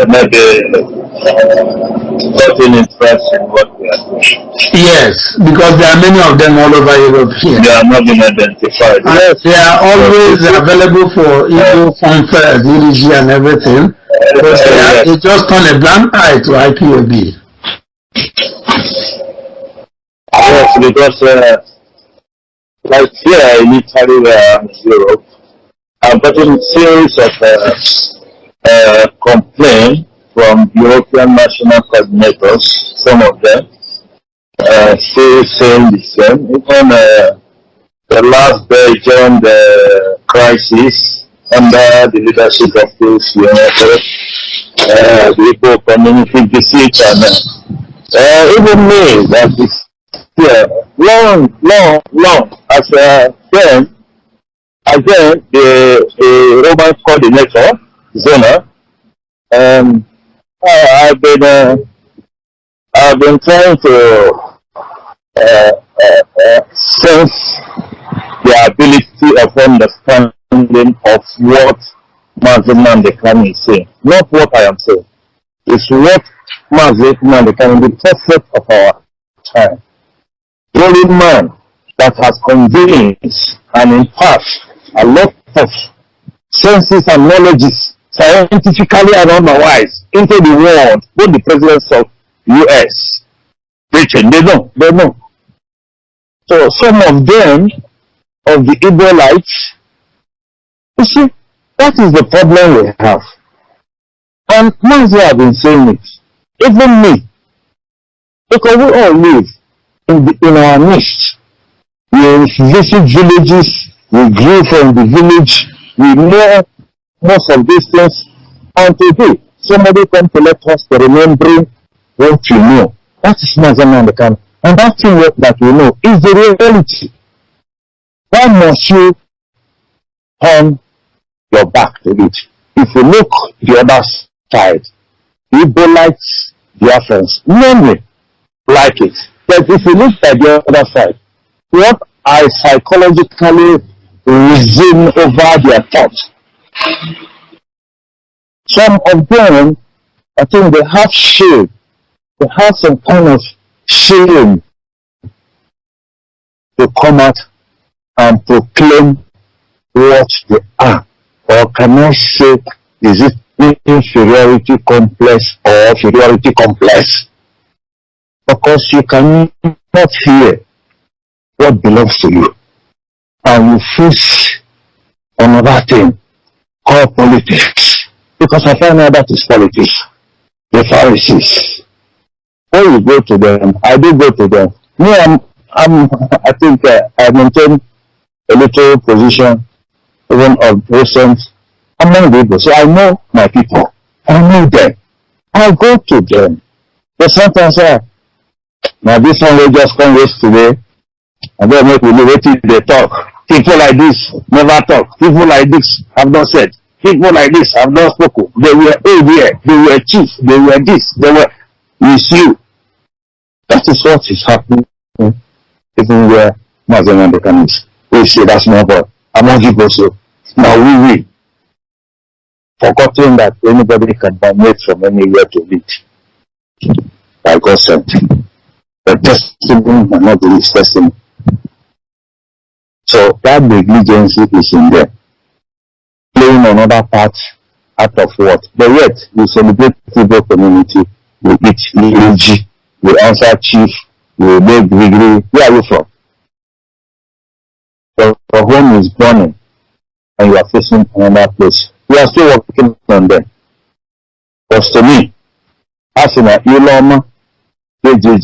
maybe gotten interest in what we are doing. Yes, because there are many of them all over Europe here. They are not being identified. Yes, they are always available for Igbo conference, EDG and everything. But they just turn a blind eye to IPOB. Yes, because like here in Italy, Europe, I've gotten a series of complaints from European national coordinators, some of them still saying the same. Even the last Belgian crisis under the leadership of this the Igbo community visit, and even me, that is long, as then, again, the Roman coordinator, Zona, I've been trying to sense the ability of understanding of what Mazin Mandekani is saying. Not what I am saying. It's what Mazin Mandekani, the prophet of our time, the only man that has convinced and imparted a lot of senses and knowledges, scientifically and otherwise, into the world, both the presidents of US, Britain, they know. So some of them, of the Israelites, you see, that is the problem we have. And Mazi have been saying it, even me, because we all live in our midst. We visit villages, we grew from the village, we know most of these things, and today somebody come to let us to remembering what you know. That is Mazaman Understand. And that thing that we know is the reality. Why must you turn your back to it? If you look the other side, Israelites, Biafrans, many like it. But if you look at the other side, what I psychologically reason over their thoughts. Some of them, I think they have shame. They have some kind of shame to come out and proclaim what they are. Or can I say, is it inferiority complex or superiority complex? Because you cannot hear what belongs to you. And you face another thing called politics. Because I find out that is politics. The Pharisees. When you go to them, I do go to them. Me, I think I maintain a little position, even of recent, among people. So I know my people. I know them. I go to them. But sometimes now this one will just come yesterday, and then make we wait till they talk. People like this never talk. People like this have not said. People like this have not spoken. They were here. They were chief. They were this. They were with you. That is what is happening. Even where Mazen and we say that's not God. Among people so. Now we forgetting that anybody can dominate from anywhere to lead. By God sent. The testimony might not be his testimony. So that negligence is in there. Playing another part out of what? But yet, we celebrate the Igbo community, we eat EG, we answer chief, we make degree. Where are you from? Your home is burning, and you are facing another place. We are still working on them. Because to me, as in a Iloma, into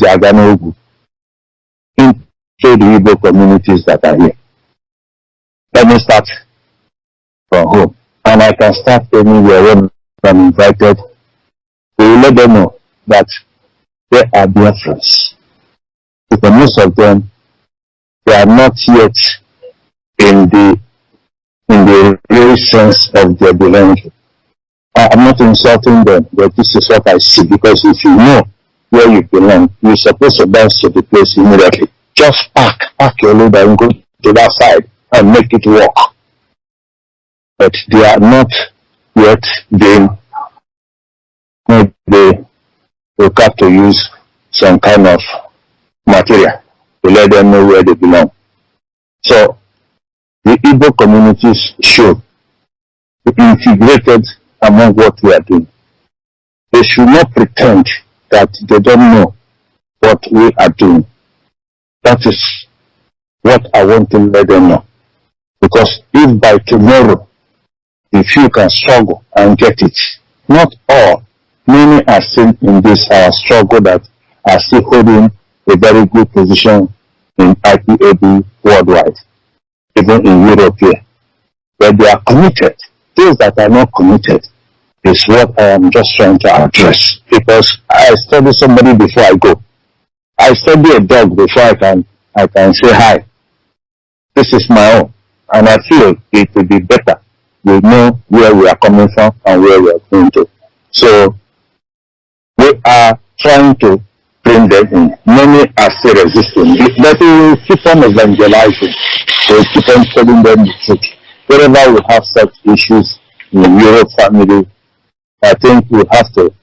the Igbo communities that are here. Let me start from home. And I can start anywhere when I'm invited. We will let them know that they are Biafrans. Because most of them, they are not yet in the real sense of their belonging. I'm not insulting them, but this is what I see. Because if you know where you belong, you're supposed to bounce to the place immediately. Just pack your load and go to that side and make it work. But they are not yet being maybe we got to use some kind of material to let them know where they belong. So the Igbo communities should be integrated among what we are doing. They should not pretend that they don't know what we are doing. That is what I want to let them know. Because if by tomorrow, if you can struggle and get it, not all, many are still in this struggle that are still holding a very good position in IPOB worldwide, even in Europe here. But they are committed. Those that are not committed is what I am just trying to address. Because I study somebody before I go. I study a dog before I can say hi. This is my own. And I feel it will be better. We know where we are coming from and where we are going to. So we are trying to bring them in. Many are still resisting. But we will keep on evangelizing. We will keep on telling them the truth. Wherever we have such issues in the Europe family, I think we have to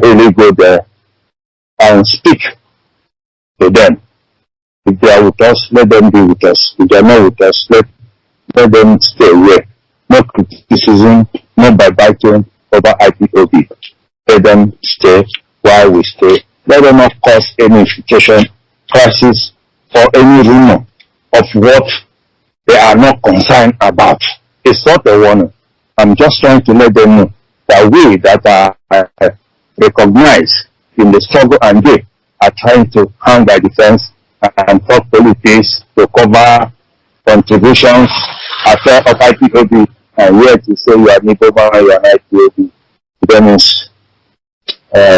really go there and speak to them. If they are with us, let them be with us. If they are not with us, let them stay away. No criticism, no backbiting over IPOB. Let them stay while we stay. Let them not cause any infiltration, crisis, or any rumor of what they are not concerned about. It's not a warning. I'm just trying to let them know that we that are recognized in the struggle and they are trying to hang by the fence and talk politics to cover contributions after of IPOB, and yet to say you are Niboba and you are IPOB, then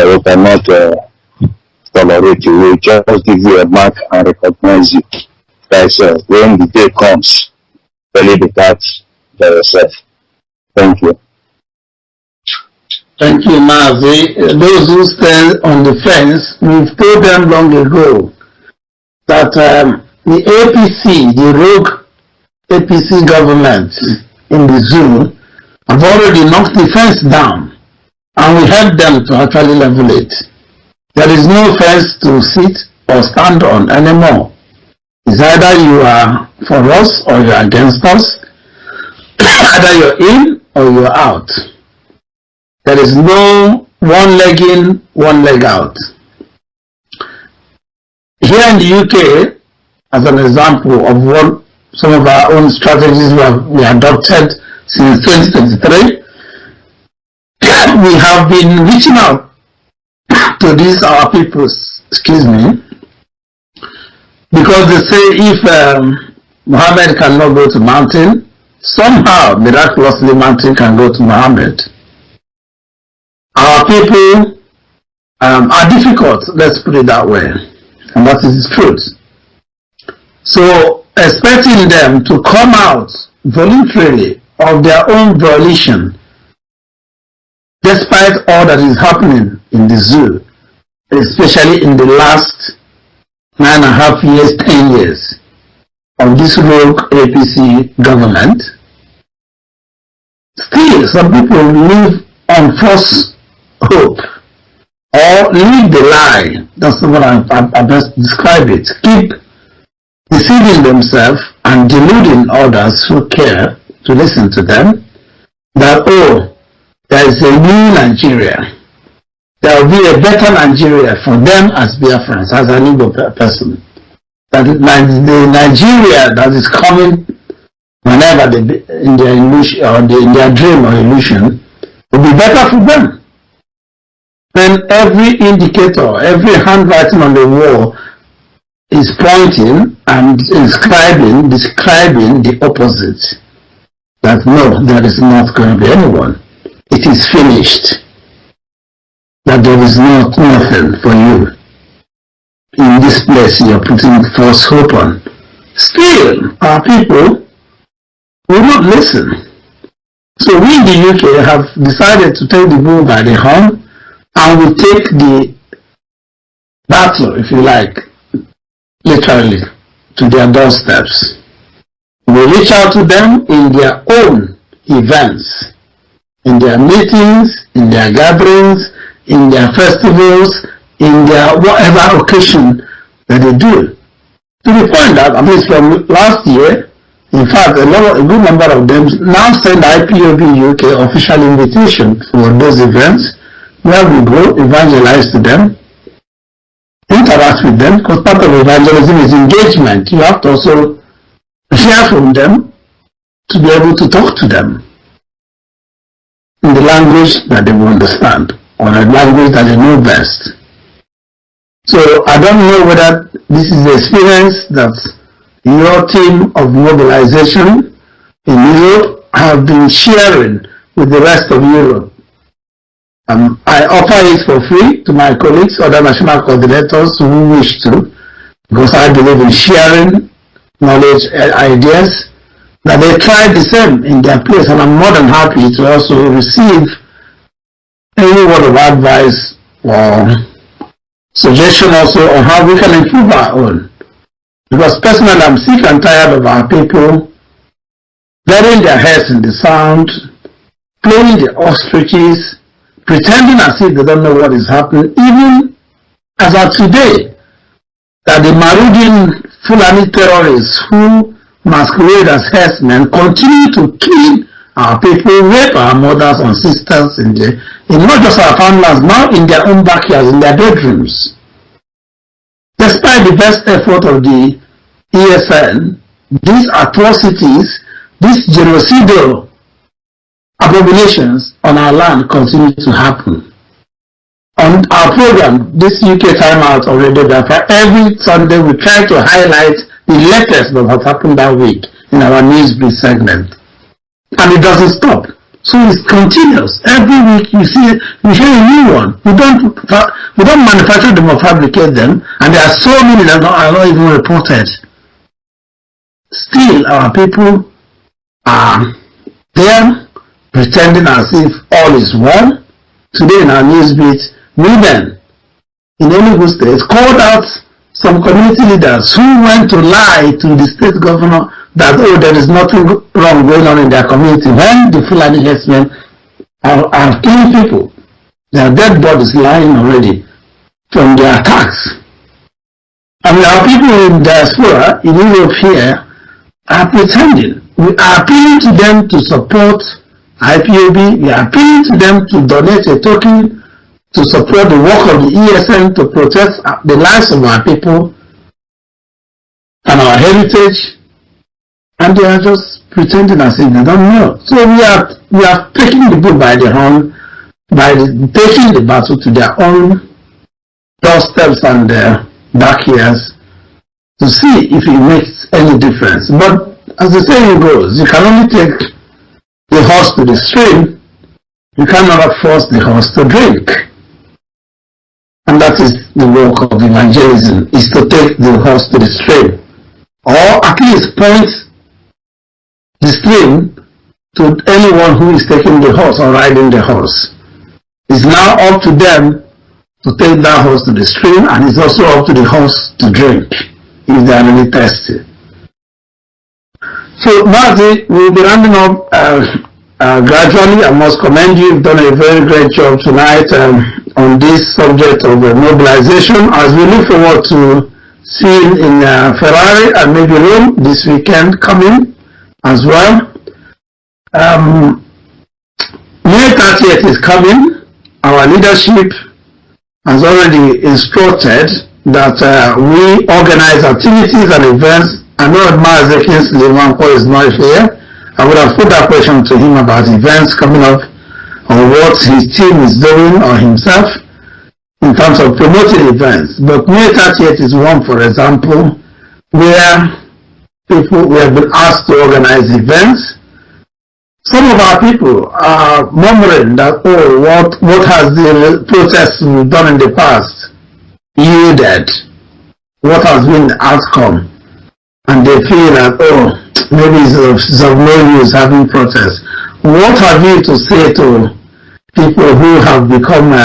we cannot tolerate you. We just give you a mark and recognize you. That's when the day comes, believe it out by yourself. Thank you. Thank you, Mazi. Those who stand on the fence, we've told them long ago that the APC, the rogue APC government in the zoo, have already knocked the fence down, and we helped them to actually level it. There is no fence to sit or stand on anymore. It's either you are for us or you are against us. Either you're in or you're out. There is no one leg in, one leg out. Here in the UK, as an example of what some of our own strategies we adopted since 2023, we have been reaching out to these our people, because they say if Muhammad cannot go to mountain, somehow miraculously mountain can go to Muhammad. Our people are difficult, let's put it that way, and that is the truth. So expecting them to come out voluntarily of their own volition, despite all that is happening in the zoo, especially in the last 9.5 years, 10 years of this rogue APC government, still some people live on false hope or live the lie. That's the way I best describe it. Keep deceiving themselves and deluding others who care to listen to them that, oh, there is a new Nigeria. There will be a better Nigeria for them as Biafrans, as an Igbo person. That the Nigeria that is coming whenever in their illusion or in their dream or illusion will be better for them. Then every indicator, every handwriting on the wall is pointing and describing the opposite. That no, there is not going to be anyone. It is finished. That there is nothing for you. In this place you are putting false hope on. Still, our people will not listen. So we in the UK have decided to take the bull by the horn, and we take the battle, if you like, literally, to their doorsteps. We reach out to them in their own events, in their meetings, in their gatherings, in their festivals, in their whatever occasion that they do. To the point that, at least from last year, in fact, a good number of them now send IPOB UK official invitation for those events where we go, evangelize to them, interact with them, because part of evangelism is engagement. You have to also hear from them to be able to talk to them in the language that they will understand, or the language that they know best. So I don't know whether this is the experience that your team of mobilization in Europe have been sharing with the rest of Europe. I offer it for free to my colleagues, other national coordinators who wish to, because I believe in sharing knowledge and ideas, that they try the same in their place, and I'm more than happy to also receive any word of advice or suggestion also on how we can improve our own. Because personally, I'm sick and tired of our people burying their heads in the sand, playing the ostriches, pretending as if they don't know what is happening, even as of today, that the Marudian Fulani terrorists who masquerade as herdsmen continue to kill our people, rape our mothers and sisters in not just our farmlands, now in their own backyards, in their bedrooms. Despite the best effort of the ESN, these atrocities, these genocidal abominations on our land continue to happen. On our program, this UK Timeout on Radio Biafra, every Sunday we try to highlight the latest that has happened that week in our Newsbeat segment. And it doesn't stop. So it's continuous. Every week you hear a new one. We don't manufacture them or fabricate them, and there are so many that are not even reported. Still, our people are there pretending as if all is well. Today in our Newsbeat, women in Enugu State called out some community leaders who went to lie to the state governor that, oh, there is nothing wrong going on in their community, when the Fulani herdsmen are killing people. There are dead bodies lying already from their attacks. And our people in diaspora, in Europe here, are pretending. We are appealing to them to support IPOB. We are appealing to them to donate a token to support the work of the ESN to protect the lives of our people and our heritage, and they are just pretending as if they don't know. So we are taking the bull by the horn, by taking the battle to their own doorsteps and their backyards to see if it makes any difference. But as the saying goes, you can only take the horse to the stream, you cannot force the horse to drink. And that is the work of evangelism, is to take the horse to the stream, or at least point the stream to anyone who is taking the horse or riding the horse. It's now up to them to take that horse to the stream, and it's also up to the horse to drink if they are really thirsty. So, Mazi, we'll be rounding up gradually. I must commend you. You've done a very great job tonight on this subject of mobilization, as we look forward to seeing in Ferrari and maybe Rome this weekend coming as well. May 30th is coming. Our leadership has already instructed that we organize activities and events. I know that Mazi Kingsley Wanko is not here. I would have put that question to him about events coming up, or what his team is doing, or himself, in terms of promoting events. But May 30th is one, for example, where we have been asked to organize events. Some of our people are murmuring that, oh, what has the protests we've done in the past yielded? What has been the outcome? And they feel that, oh, maybe it's of no use having protests. What have you to say to people who have become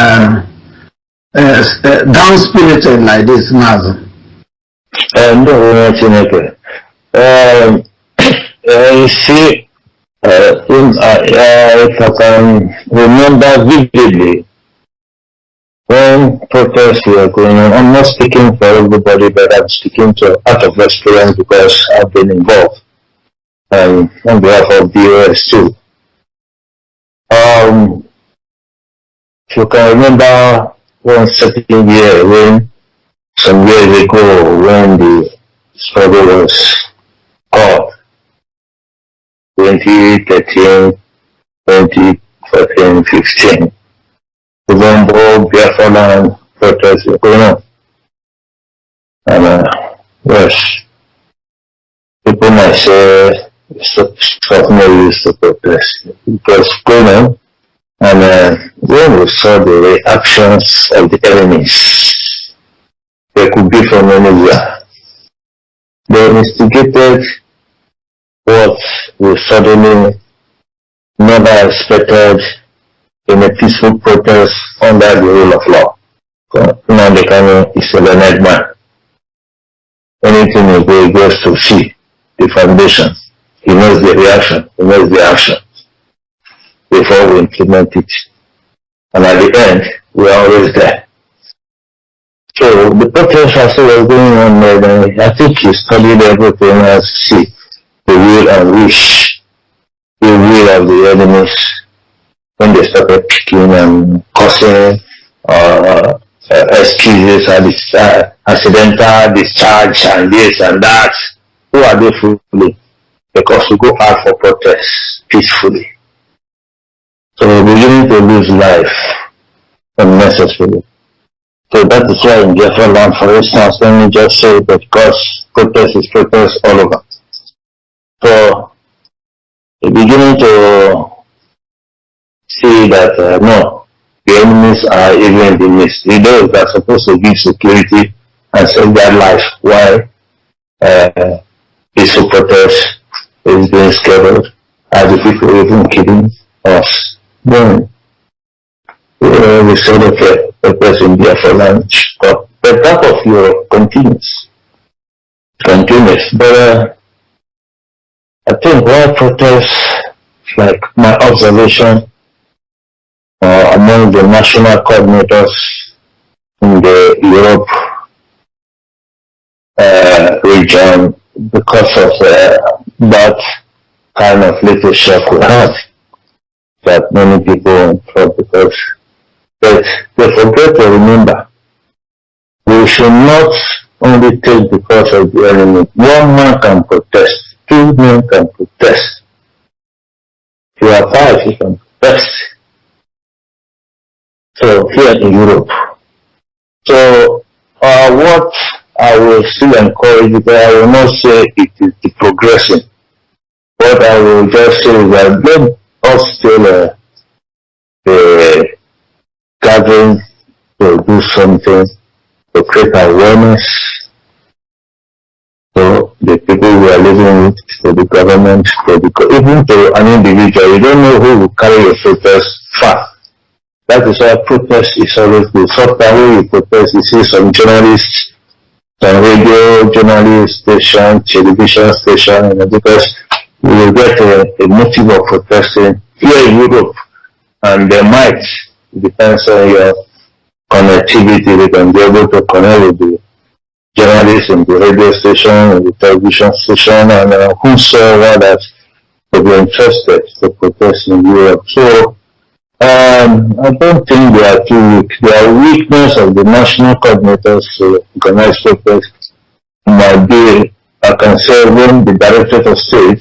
down-spirited like this, Mazi? No, see, if I can remember vividly, when protests were going on, I'm not speaking for everybody, but I'm speaking out of experience because I've been involved on behalf of BOS too. If you can remember one certain year some years ago when the struggle was called, 2013, 2014, 15. November, Biafra protests were going on. And yes, people might say stop no use to protest. It was going on. And when we saw the reactions of the enemies, they could be from anywhere. They instigated what we suddenly never expected in a peaceful protest under the rule of law. So now the Kanu is a learned man. Anything he goes to see the foundation. He knows the reaction, he knows the action before we implement it. And at the end, we are always there. So the protest as was going on there, I think he studied everything as see the will and wish, the will of the enemies when they started kicking and causing excuses and accidental discharge and this and that. Who are they fooling? Because we go out for protests peacefully. So we're beginning to lose life unnecessarily. So that is why in Biafra land, for instance, let me just say that because protest is protest all over. So we're beginning to see that no, the enemies are even in the midst. Those that are supposed to give security and save their life while peaceful protest is being scheduled, as the people even killing us. Then we said, okay, protest in Biafra land, but the part of Europe continues. But I think why protests, like my observation among the national coordinators in the Europe region, because of that kind of little shock we had, that many people thought, because but they forget to remember, we should not only take because of the enemy. One man can protest, two men can protest. If you are five, you can protest. So here in Europe. So what I will still encourage, but I will not say it is the progressing. What I will just say is that let us still gathering to do something to create awareness to the people we are living with, to the government, even to an individual. You don't know who will carry your protest far. That is why protest is always good. Sometimes when you protest, you see some journalists, some radio journalist station, television station, because you will get a motive of protesting here in Europe, and they might, it depends on your connectivity, they can be able to connect with the journalists in the radio station, and the television station, and whosoever that will be interested to protest in Europe. So I don't think they are too weak. The weakness of the national coordinators to organize protests might be, I can say, when the Directorate of State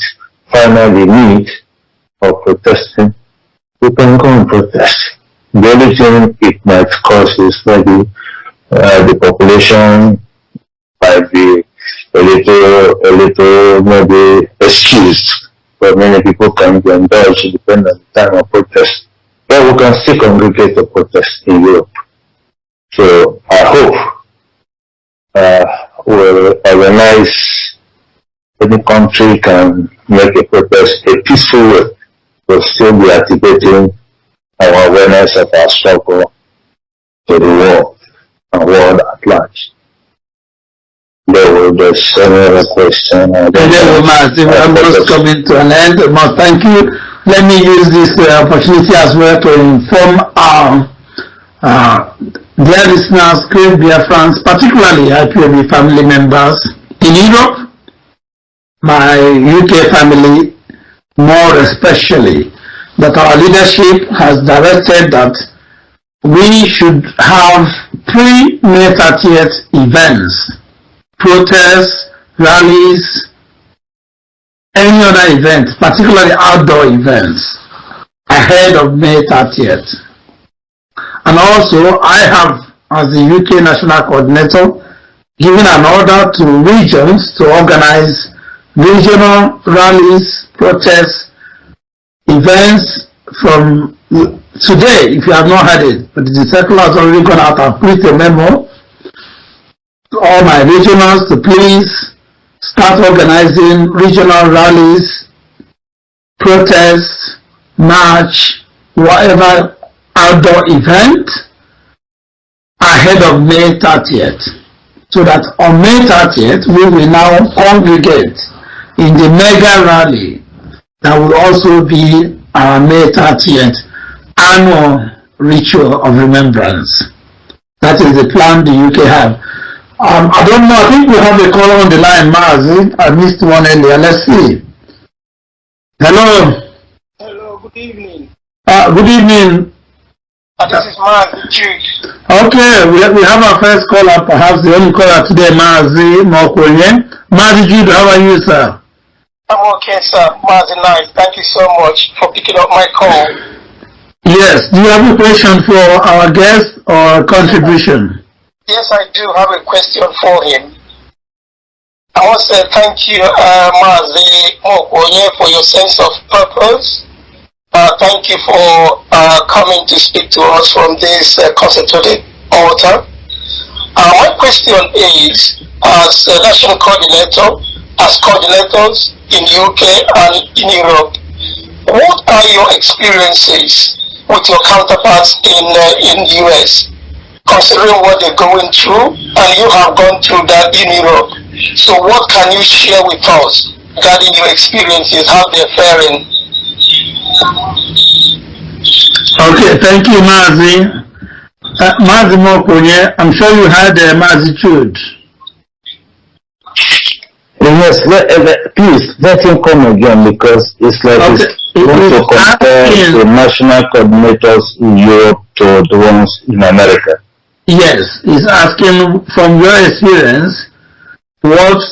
finally need for protesting, you can go and protest. The only thing it might cause is maybe the population might be a little maybe excused, but many people can be indulged depending on the time of protest. But we can still congregate to protest in Europe. So I hope we'll organize, any country can make a protest a peaceful way, but still be activating our awareness of our struggle to the world and world at large. There was another question. I'm just coming to an end. Thank you. Let me use this opportunity as well to inform our Dear listeners, great Biafrans, particularly IPOB family members in Europe, my UK family more especially, that our leadership has directed that we should have pre-May 30th events, protests, rallies, any other events, particularly outdoor events, ahead of May 30th. And also, I have, as the UK National Coordinator, given an order to regions to organize regional rallies, protests, events from today. If you have not heard it, but the circular has already gone out and put a memo to all my regionals to please start organizing regional rallies, protests, march, whatever outdoor event ahead of May 30th. So that on May 30th, we will now congregate in the mega rally that will also be our May 30th annual ritual of remembrance. That is the plan the UK have. I don't know, I think we have a caller on the line, Mazi. I missed one earlier. Let's see. Hello. Hello, good evening. Good evening. This is Mazi Jude. Okay, we have our first caller, perhaps the only caller today, Mazi Mokoye. Mazi Jude, how are you, sir? I'm okay, sir. Mazi, nice. Thank you so much for picking up my call. Yes. Do you have a question for our guest or contribution? Yes, I do have a question for him. I want to say thank you, Mazi Mokoye, for your sense of purpose. Thank you for coming to speak to us from this concentrated altar. My question is, as a national coordinator, as coordinators in UK and in Europe, what are your experiences with your counterparts in the US, considering what they're going through, and you have gone through that in Europe? So what can you share with us regarding your experiences, how they're faring? Okay, thank you, Mazi. Mazi Mokoye, I'm sure you had Mazi Jude. Yes, please let him come again, because it's like we want to compare the national coordinators in Europe to the ones in America. Yes, he's asking from your experience, what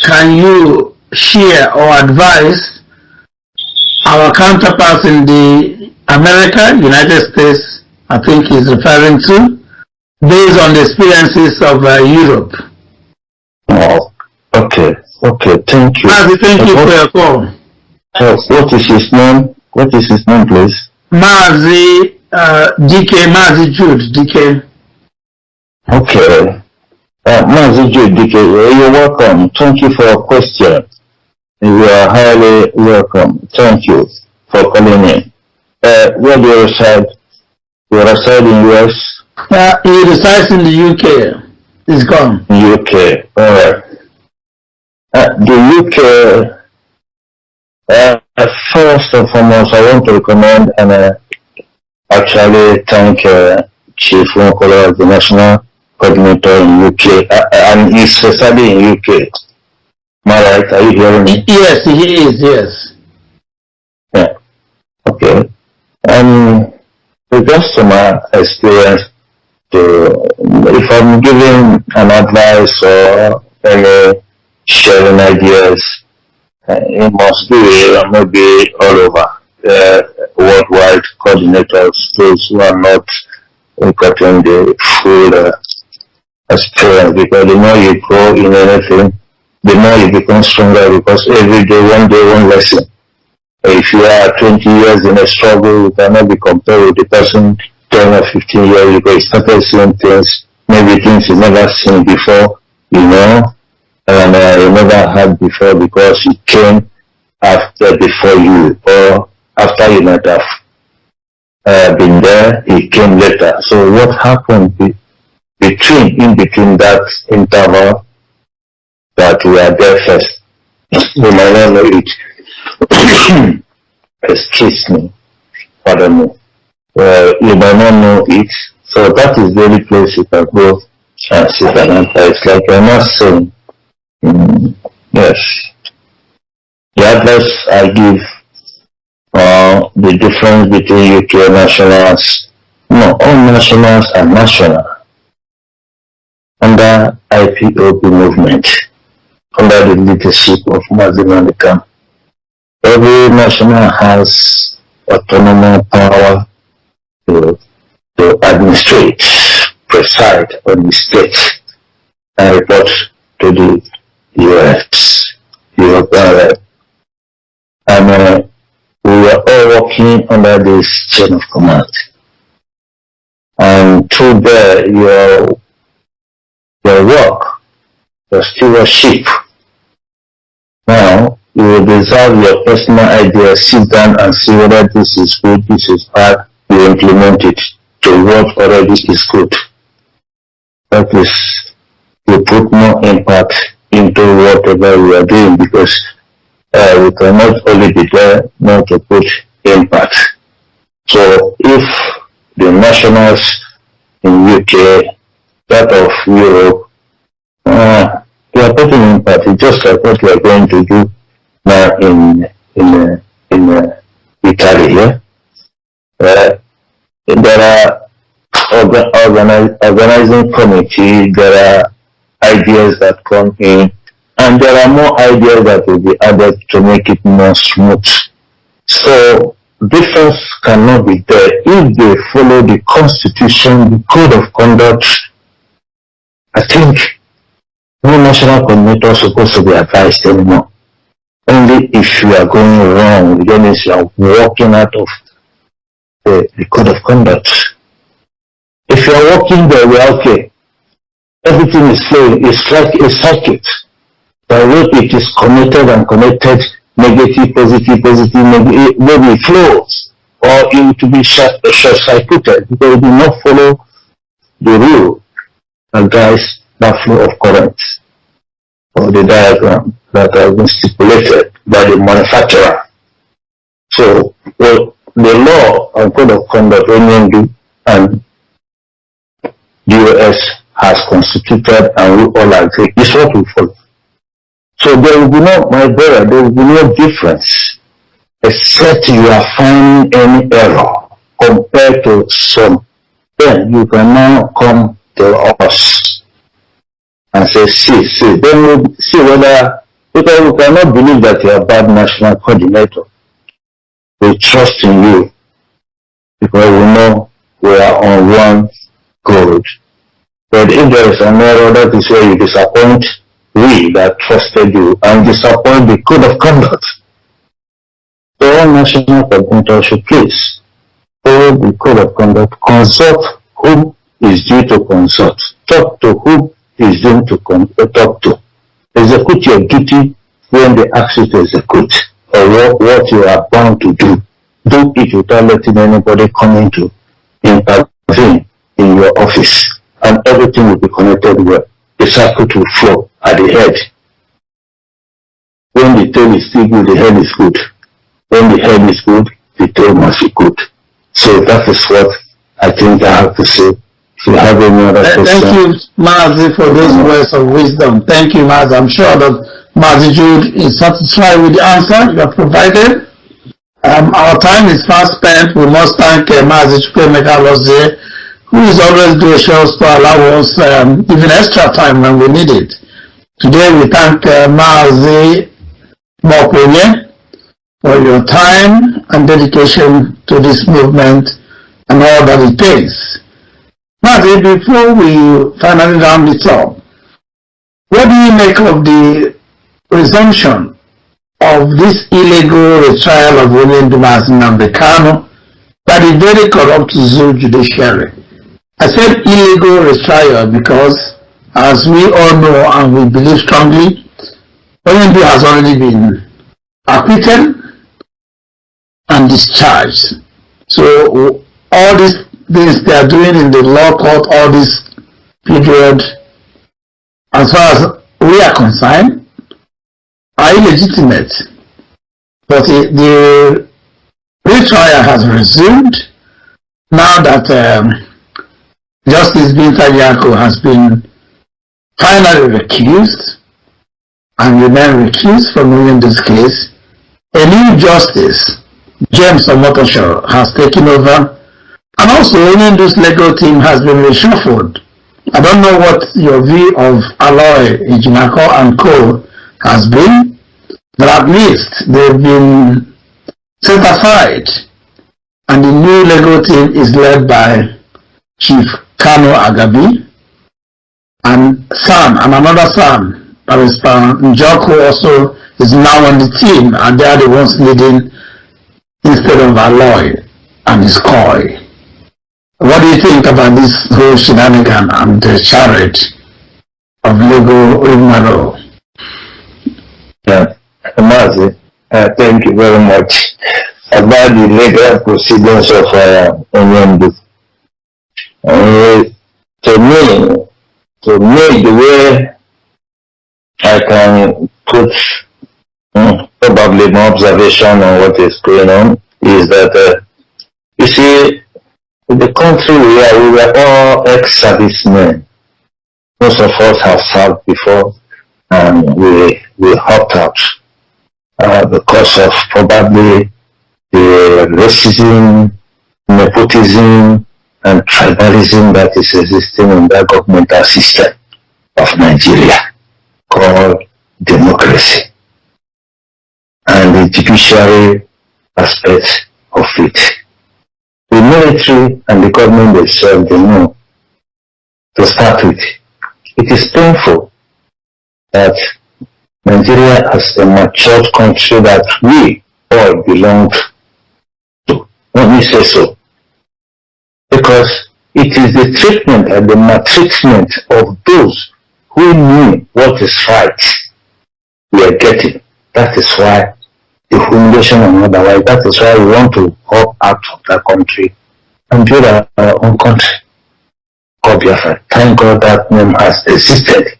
can you share or advise our counterparts in the America, United States, I think he's referring to, based on the experiences of Europe? Oh, okay, thank you. Mazi, thank you for your call. What is his name? What is his name, please? Mazi DK, Mazi Jude, DK. Okay. Mazi Jude, DK, you're welcome. Thank you for your question. You are highly welcome. Thank you for calling in. Where do you reside? You reside in US? He resides in the UK. He's gone. UK, alright. The UK, first and foremost, I want to recommend and actually thank Chief Nkola, the national coordinator in UK, and he's residing in UK. Am I right? Are you hearing me? Yes, he is, yes. Yeah. Okay. Just to my experience, if I'm giving an advice or any sharing ideas, it must be maybe all over worldwide coordinators, those who are not getting the full experience, because the more you grow in anything, the more you become stronger, because every day, one lesson. If you are 20 years in a struggle, you cannot be compared with the person 10 or 15 years ago. You started seeing things, maybe things you never seen before, and you never had before, because it came before you, or after you might have been there, it came later. So what happened in between that interval, that we are there first? You might not know it. Excuse me, pardon me. You might not know it, So that is the only place you can go and sit and enter. It's like you're not saying, yes. The advice I give the difference between UK nationals, no, all nationals are national under IPOB movement, under the leadership of Mazin Khan. Every national has autonomous power to administrate, preside on the state, and report to the US, European. And we are all working under this chain of command. And through your work, your stewardship, now you will reserve your personal ideas, sit down and see whether this is good, this is bad, you implement it to what already is good. That is, you put more impact into whatever we are doing, because we cannot only be there not to put impact. So if the nationals in UK, that of Europe, they are putting impact, it's just like what we are going to do now in Italy. Yeah? There are organizing committee, there are ideas that come in, and there are more ideas that will be added to make it more smooth. So difference cannot be there if they follow the constitution, the code of conduct. I think no national coordinator is supposed to be advised anymore. Only if you are going wrong, then if you are walking out of the code of conduct. If you are walking there, we are okay. Everything is flowing. It's like a circuit. The way it is connected and connected, negative, positive, negative, maybe it flows, or it will be short-circuited because it will not follow the rule and guides that flow of current or the diagram that has been stipulated by the manufacturer. So, well, the law and code of conduct and the US has constituted and we all agree is what we follow. So there will be no, my brother, there will be no difference except you are finding any error compared to some. Then you can now come to us and say, see. Then we'll see whether, because we cannot believe that you are a bad national coordinator. We trust in you because we know we are on one code. But if there is an error, that is where you disappoint we that trusted you and disappoint the code of conduct. So all national coordinators should please follow the code of conduct, consult whom is due to consult, talk to whom is due to talk to, execute your duty when they ask you to execute, or what you are bound to do. Do it without letting anybody come in to intervene in your office, and everything will be connected well. The circuit will flow at the head. When the tail is still good, the head is good. When the head is good, the tail must be good. So that is what I think I have to say. If you have any other question. Thank you, Mazi, for those words of wisdom. Thank you, Mazi. I'm sure that Mazi Jude is satisfied with the answer you have provided. Our time is fast spent. We must thank Mazi Chukwemeka Lozie, who is always gracious to allow us even extra time when we need it. Today we thank Mazi Mokonye for your time and dedication to this movement and all that it takes. Mazi, before we finally round it up, what do you make of the resumption of this illegal retrial of William Dumas Nnamdi by the very corrupt Zoo judiciary? I said illegal retrial because, as we all know and we believe strongly, William has already been acquitted and discharged. So all these things they are doing in the law court, all this period, as far as we are concerned, are illegitimate. But the retrial has resumed now that Justice Binta Yako has been finally recused and remain recused from moving this case. A new justice, James Omotosho, has taken over, and also Onyendu's legal team has been reshuffled. I don't know what your view of Aloy, Ijinako and co has been, but at least they've been set aside, and the new legal team is led by Chief Kano Agabi, and Sam, and another Sam, Barrister Njoko also is now on the team, and they are the ones leading instead of Aloy and his Koi. What do you think about this whole shenanigan and the charade of legal rigmarole? Mazi, thank you very much. About the legal proceedings of Onyendu. To me, the way I can put probably my observation on what is going on is that, you see, in the country we were all ex-servicemen. Most of us have served before, and we hopped out because of probably the racism, nepotism, and tribalism that is existing in the governmental system of Nigeria called democracy, and the judiciary aspect of it. The military and the government themselves, they know, to start with, it is painful that Nigeria as a matured country that we all belong to. Let me say so. Because it is the treatment and the maltreatment of those who knew what is right we are getting. That is why the humiliation and otherwise, that is why we want to hop out of that country and build our own country called Biafra. Thank God that name has existed.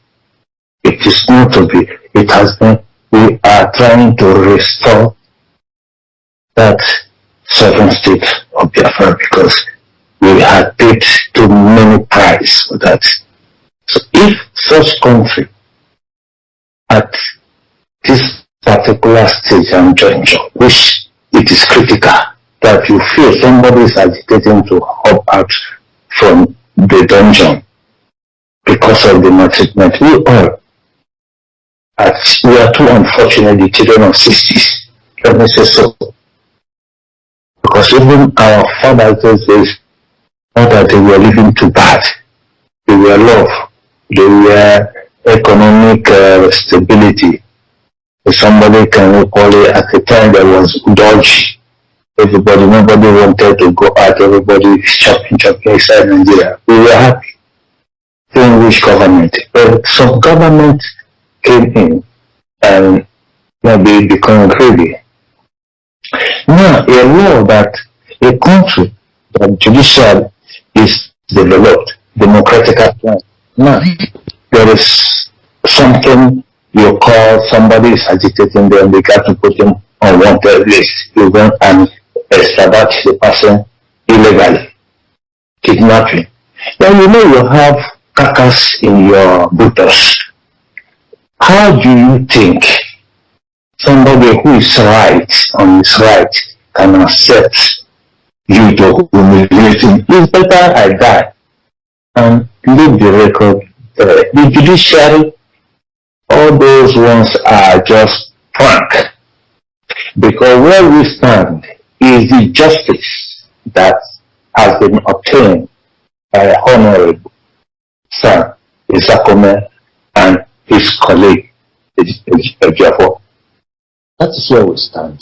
It is not to be, it has been, we are trying to restore that sovereign state of Biafra because we had paid too many price for that. So if such country at this particular stage and juncture, which it is critical that you feel somebody is agitating to hop out from the dungeon because of the maltreatment, we are too unfortunate, the children of 60s. Let me say so. Because even our fathers those days, not that they were living too bad. They were love. They were economic stability. If somebody can call it at the time there was dodgy. Nobody wanted to go out. Everybody shopping inside Nigeria. We were happy. During which government? But some government came in and maybe become greedy. Now, a law that a country that judicial is developed, democratic plan. Now, there is something you call somebody is agitating them, they got to put him on wanted list. You go and extradite the person illegally, kidnapping. Then you have carcass in your boots. How do you think somebody who is right on his right can accept you to humiliate him? It's better I die and leave the record there. The judiciary, all those ones are just prank. Because where we stand is the justice that has been obtained by Honorable Sam Isakome and his colleague, Ejafo. That is where we stand.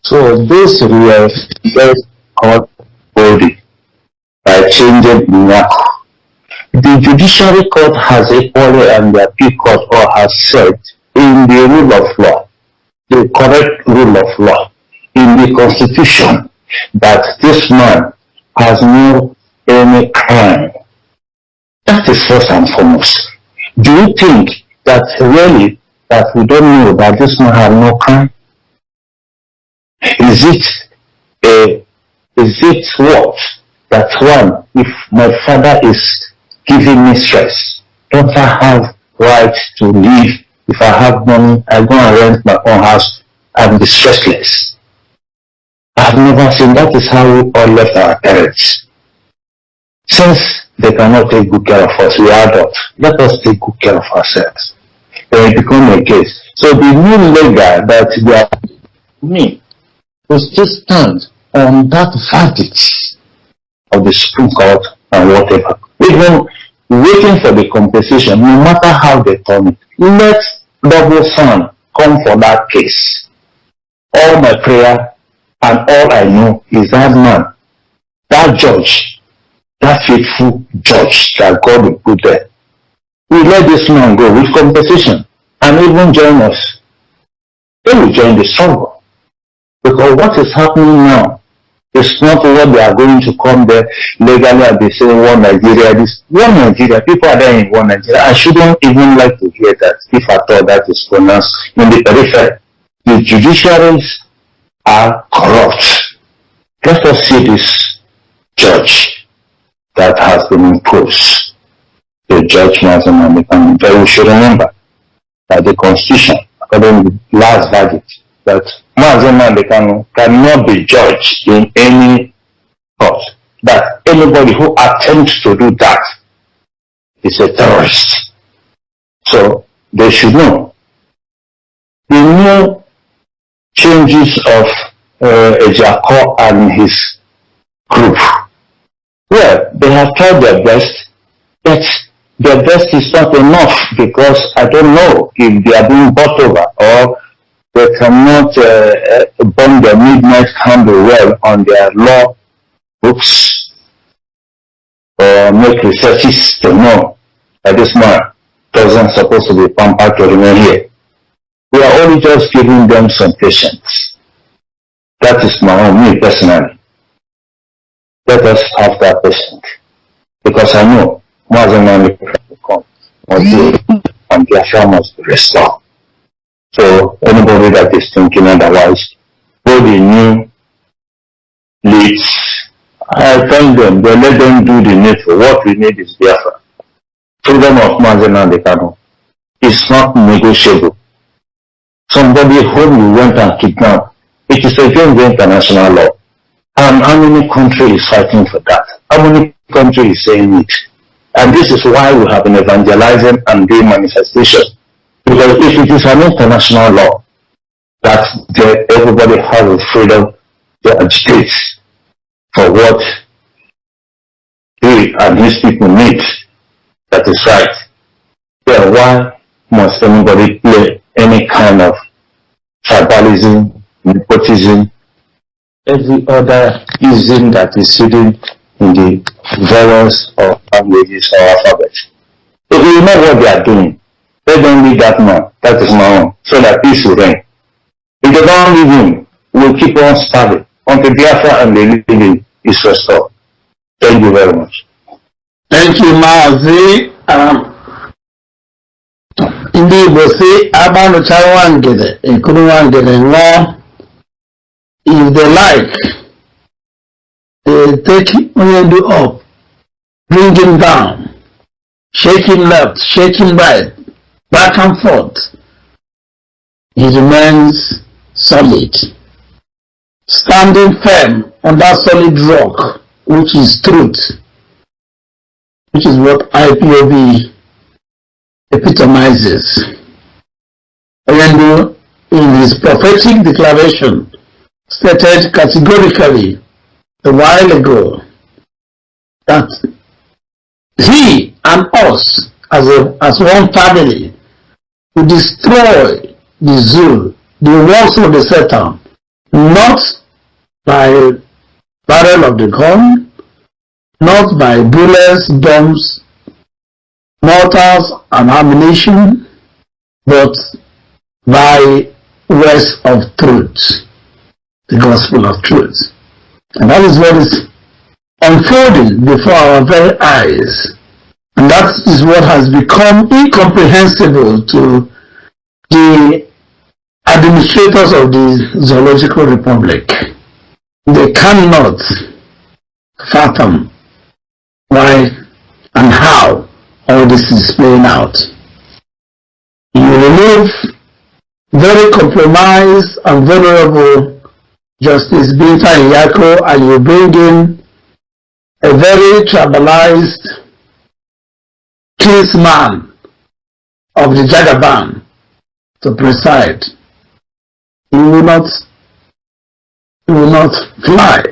So this real court body by changing NACO. The judiciary court has equally and the appeal court all has said in the rule of law, the correct rule of law, in the constitution, that this man has no any crime. That is first and foremost. Do you think that really that we don't know that this man has no crime? Is it what that one, if my father is giving me stress, don't I have right to live? If I have money, I go and rent my own house and be stressless. I've never seen that. Is how we all left our parents. Since they cannot take good care of us, we are adults. Let us take good care of ourselves. Then it becomes a case. So the new legal that they are me will still stand on that verdict of the Supreme Court and whatever. Even waiting for the compensation, no matter how they turn it. Let double sun come for that case. All my prayer and all I know is that man, that judge, that faithful judge that God will put there, we let this man go with compensation and even join us. They will join the struggle. Because what is happening now is not what they are going to come there legally and they say one Nigeria, this one Nigeria, people are there in one Nigeria. I shouldn't even like to hear that if at all that is pronounced in the periphery. The judiciaries are corrupt. Let us see this judge that has been imposed, the judgment on the family. But we should remember that the Constitution, according to the last verdict, that Mazen Mandekano cannot be judged in any court. That anybody who attempts to do that is a terrorist. So they should know. The new changes of Ejako and his group, well, they have tried their best, but their best is not enough because I don't know if they are being bought over or they cannot burn their midnight candle well on their law books or make researches to know that this man doesn't supposed to be pampered to remain here. We are only just giving them some patience. That is my own, me personally. Let us have that patience. Because I know Mazen will come and Biafra must be restored. So anybody that is thinking otherwise, both the new leads, I tell them, they let them do the needful. What we need is Biafra. Freedom of Mazen and Dekano is not negotiable. Somebody whom you went and kidnapped, it is against the international law. And how many countries is fighting for that? How many countries is saying it? And this is why we have been evangelizing and doing manifestation. Because if it is an international law that everybody has the freedom to agitate for what he and his people need, that is right. Then why must anybody play any kind of tribalism, nepotism, every other ism that is hidden in the vowels or languages or alphabets? If you know what they are doing, let them leave that man. That is my own. So that peace will reign. If they don't leave him, we'll keep on starving until Biafra and the living is restored. Thank you very much. Thank you, Mazi. Indeed, we say, Abano Chawangede, and Kuruwangede, no. If they like, they take him up, bring him down, shake him left, shake him right, back and forth. He remains solid, standing firm on that solid rock, which is truth, which is what IPOB epitomizes. And in his prophetic declaration, stated categorically a while ago that he and us as one family will destroy the zoo, the works of the Satan, not by barrel of the gun, not by bullets, bombs, mortars and ammunition, but by words of truth, the gospel of truth. And that is what is unfolding before our very eyes. And that is what has become incomprehensible to the administrators of the Zoological Republic. They cannot fathom why and how all this is playing out. You remove very compromised and vulnerable Justice Binta Nyako and you bring in a very tribalized kinsman of the Jagaban to preside. He will not fly.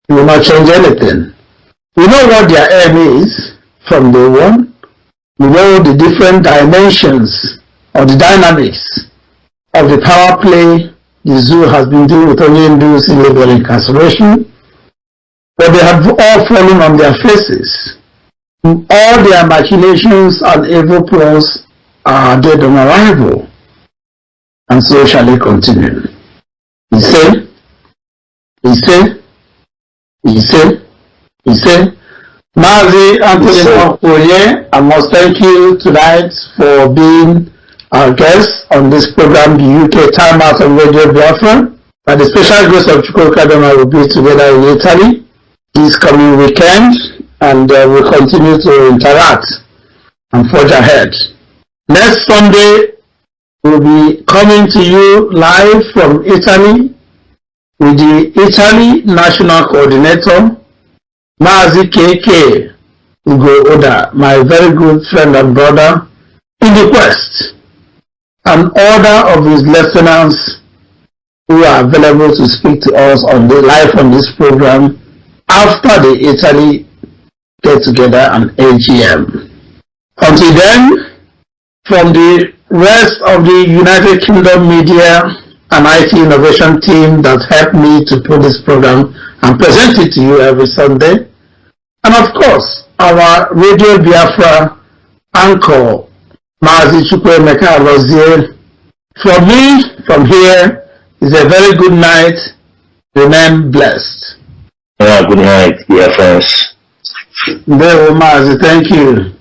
He will not change anything. We know what their aim is from day one. We know the different dimensions or the dynamics of the power play the zoo has been doing with Onyendu's illegal incarceration. But they have all fallen on their faces. All their machinations and evil plots are dead on arrival. And so shall it continue. He said, Mazi Anthony Okoye, I must thank you tonight for being our guest on this program, the UK Time Out on Radio Biafra. By the special grace of Chukwu Kadoma, will be together in Italy this coming weekend, and we'll continue to interact and forge ahead. Next Sunday, we'll be coming to you live from Italy with the Italy National Coordinator, Mazi KK Ugo Oda, my very good friend and brother, in the quest, an order of his lieutenants who are available to speak to us on the live on this program after the Italy get-together and AGM. Until then, from the rest of the United Kingdom media and IT innovation team that helped me to put this program and present it to you every Sunday, and of course, our Radio Biafra anchor, Mazi Chukwuemeka Alozie. From me, from here, is a very good night. Remain blessed. Yeah, good night, dear friends. Mazi, thank you.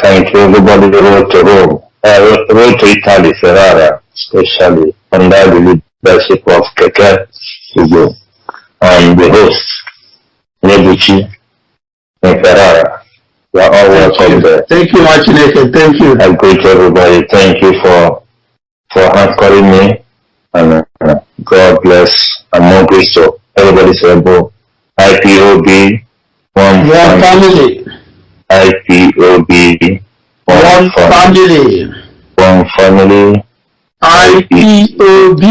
Thank you, everybody who wrote to Rome. Wrote to Italy, Ferrara, especially under the leadership of Keke Ugo and the host, Nebuchi and Ferrara. You are all welcome there. Thank you, Machineke. Thank you. I greet everybody. Thank you for anchoring me, and God bless and more grace to everybody's able. IPOB, one family. IPOB, one family. One family. IPOB.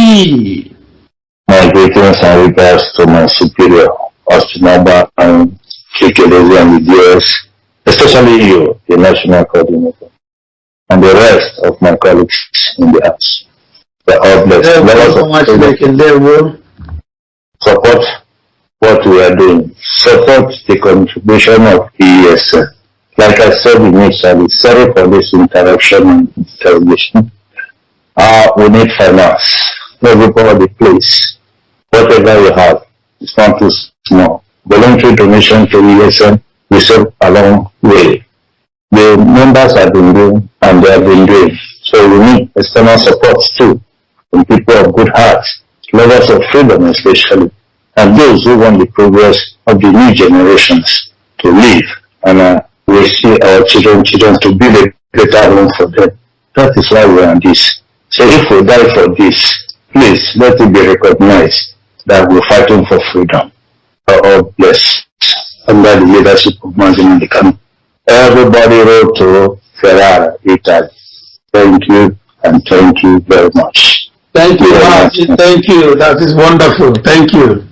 My greetings and regards to my superior, Ostinaba and Kekelezi and the DS, especially you, the national coordinator, and the rest of my colleagues in the house. They are all blessed. Support what we are doing. Support the contribution of ESL. Like I said initially, sorry for this interruption and interrogation. We need finance. Everybody, please. Whatever you have, it's not too small. Voluntary donation to ESL will serve a long way. The members have been doing and they have been doing. So we need external support too, from people of good hearts, lovers of freedom especially, and those who want the progress of the new generations to live and we see our children to build a better home for them. That is why we are on this. So if we die for this, please let it be recognized that we're fighting for freedom. All blessed under the leadership of Mazin Ndekano. Everybody wrote to Ferrara, Italy. Thank you and thank you very much. Thank you, Martin. Thank you. That is wonderful. Thank you.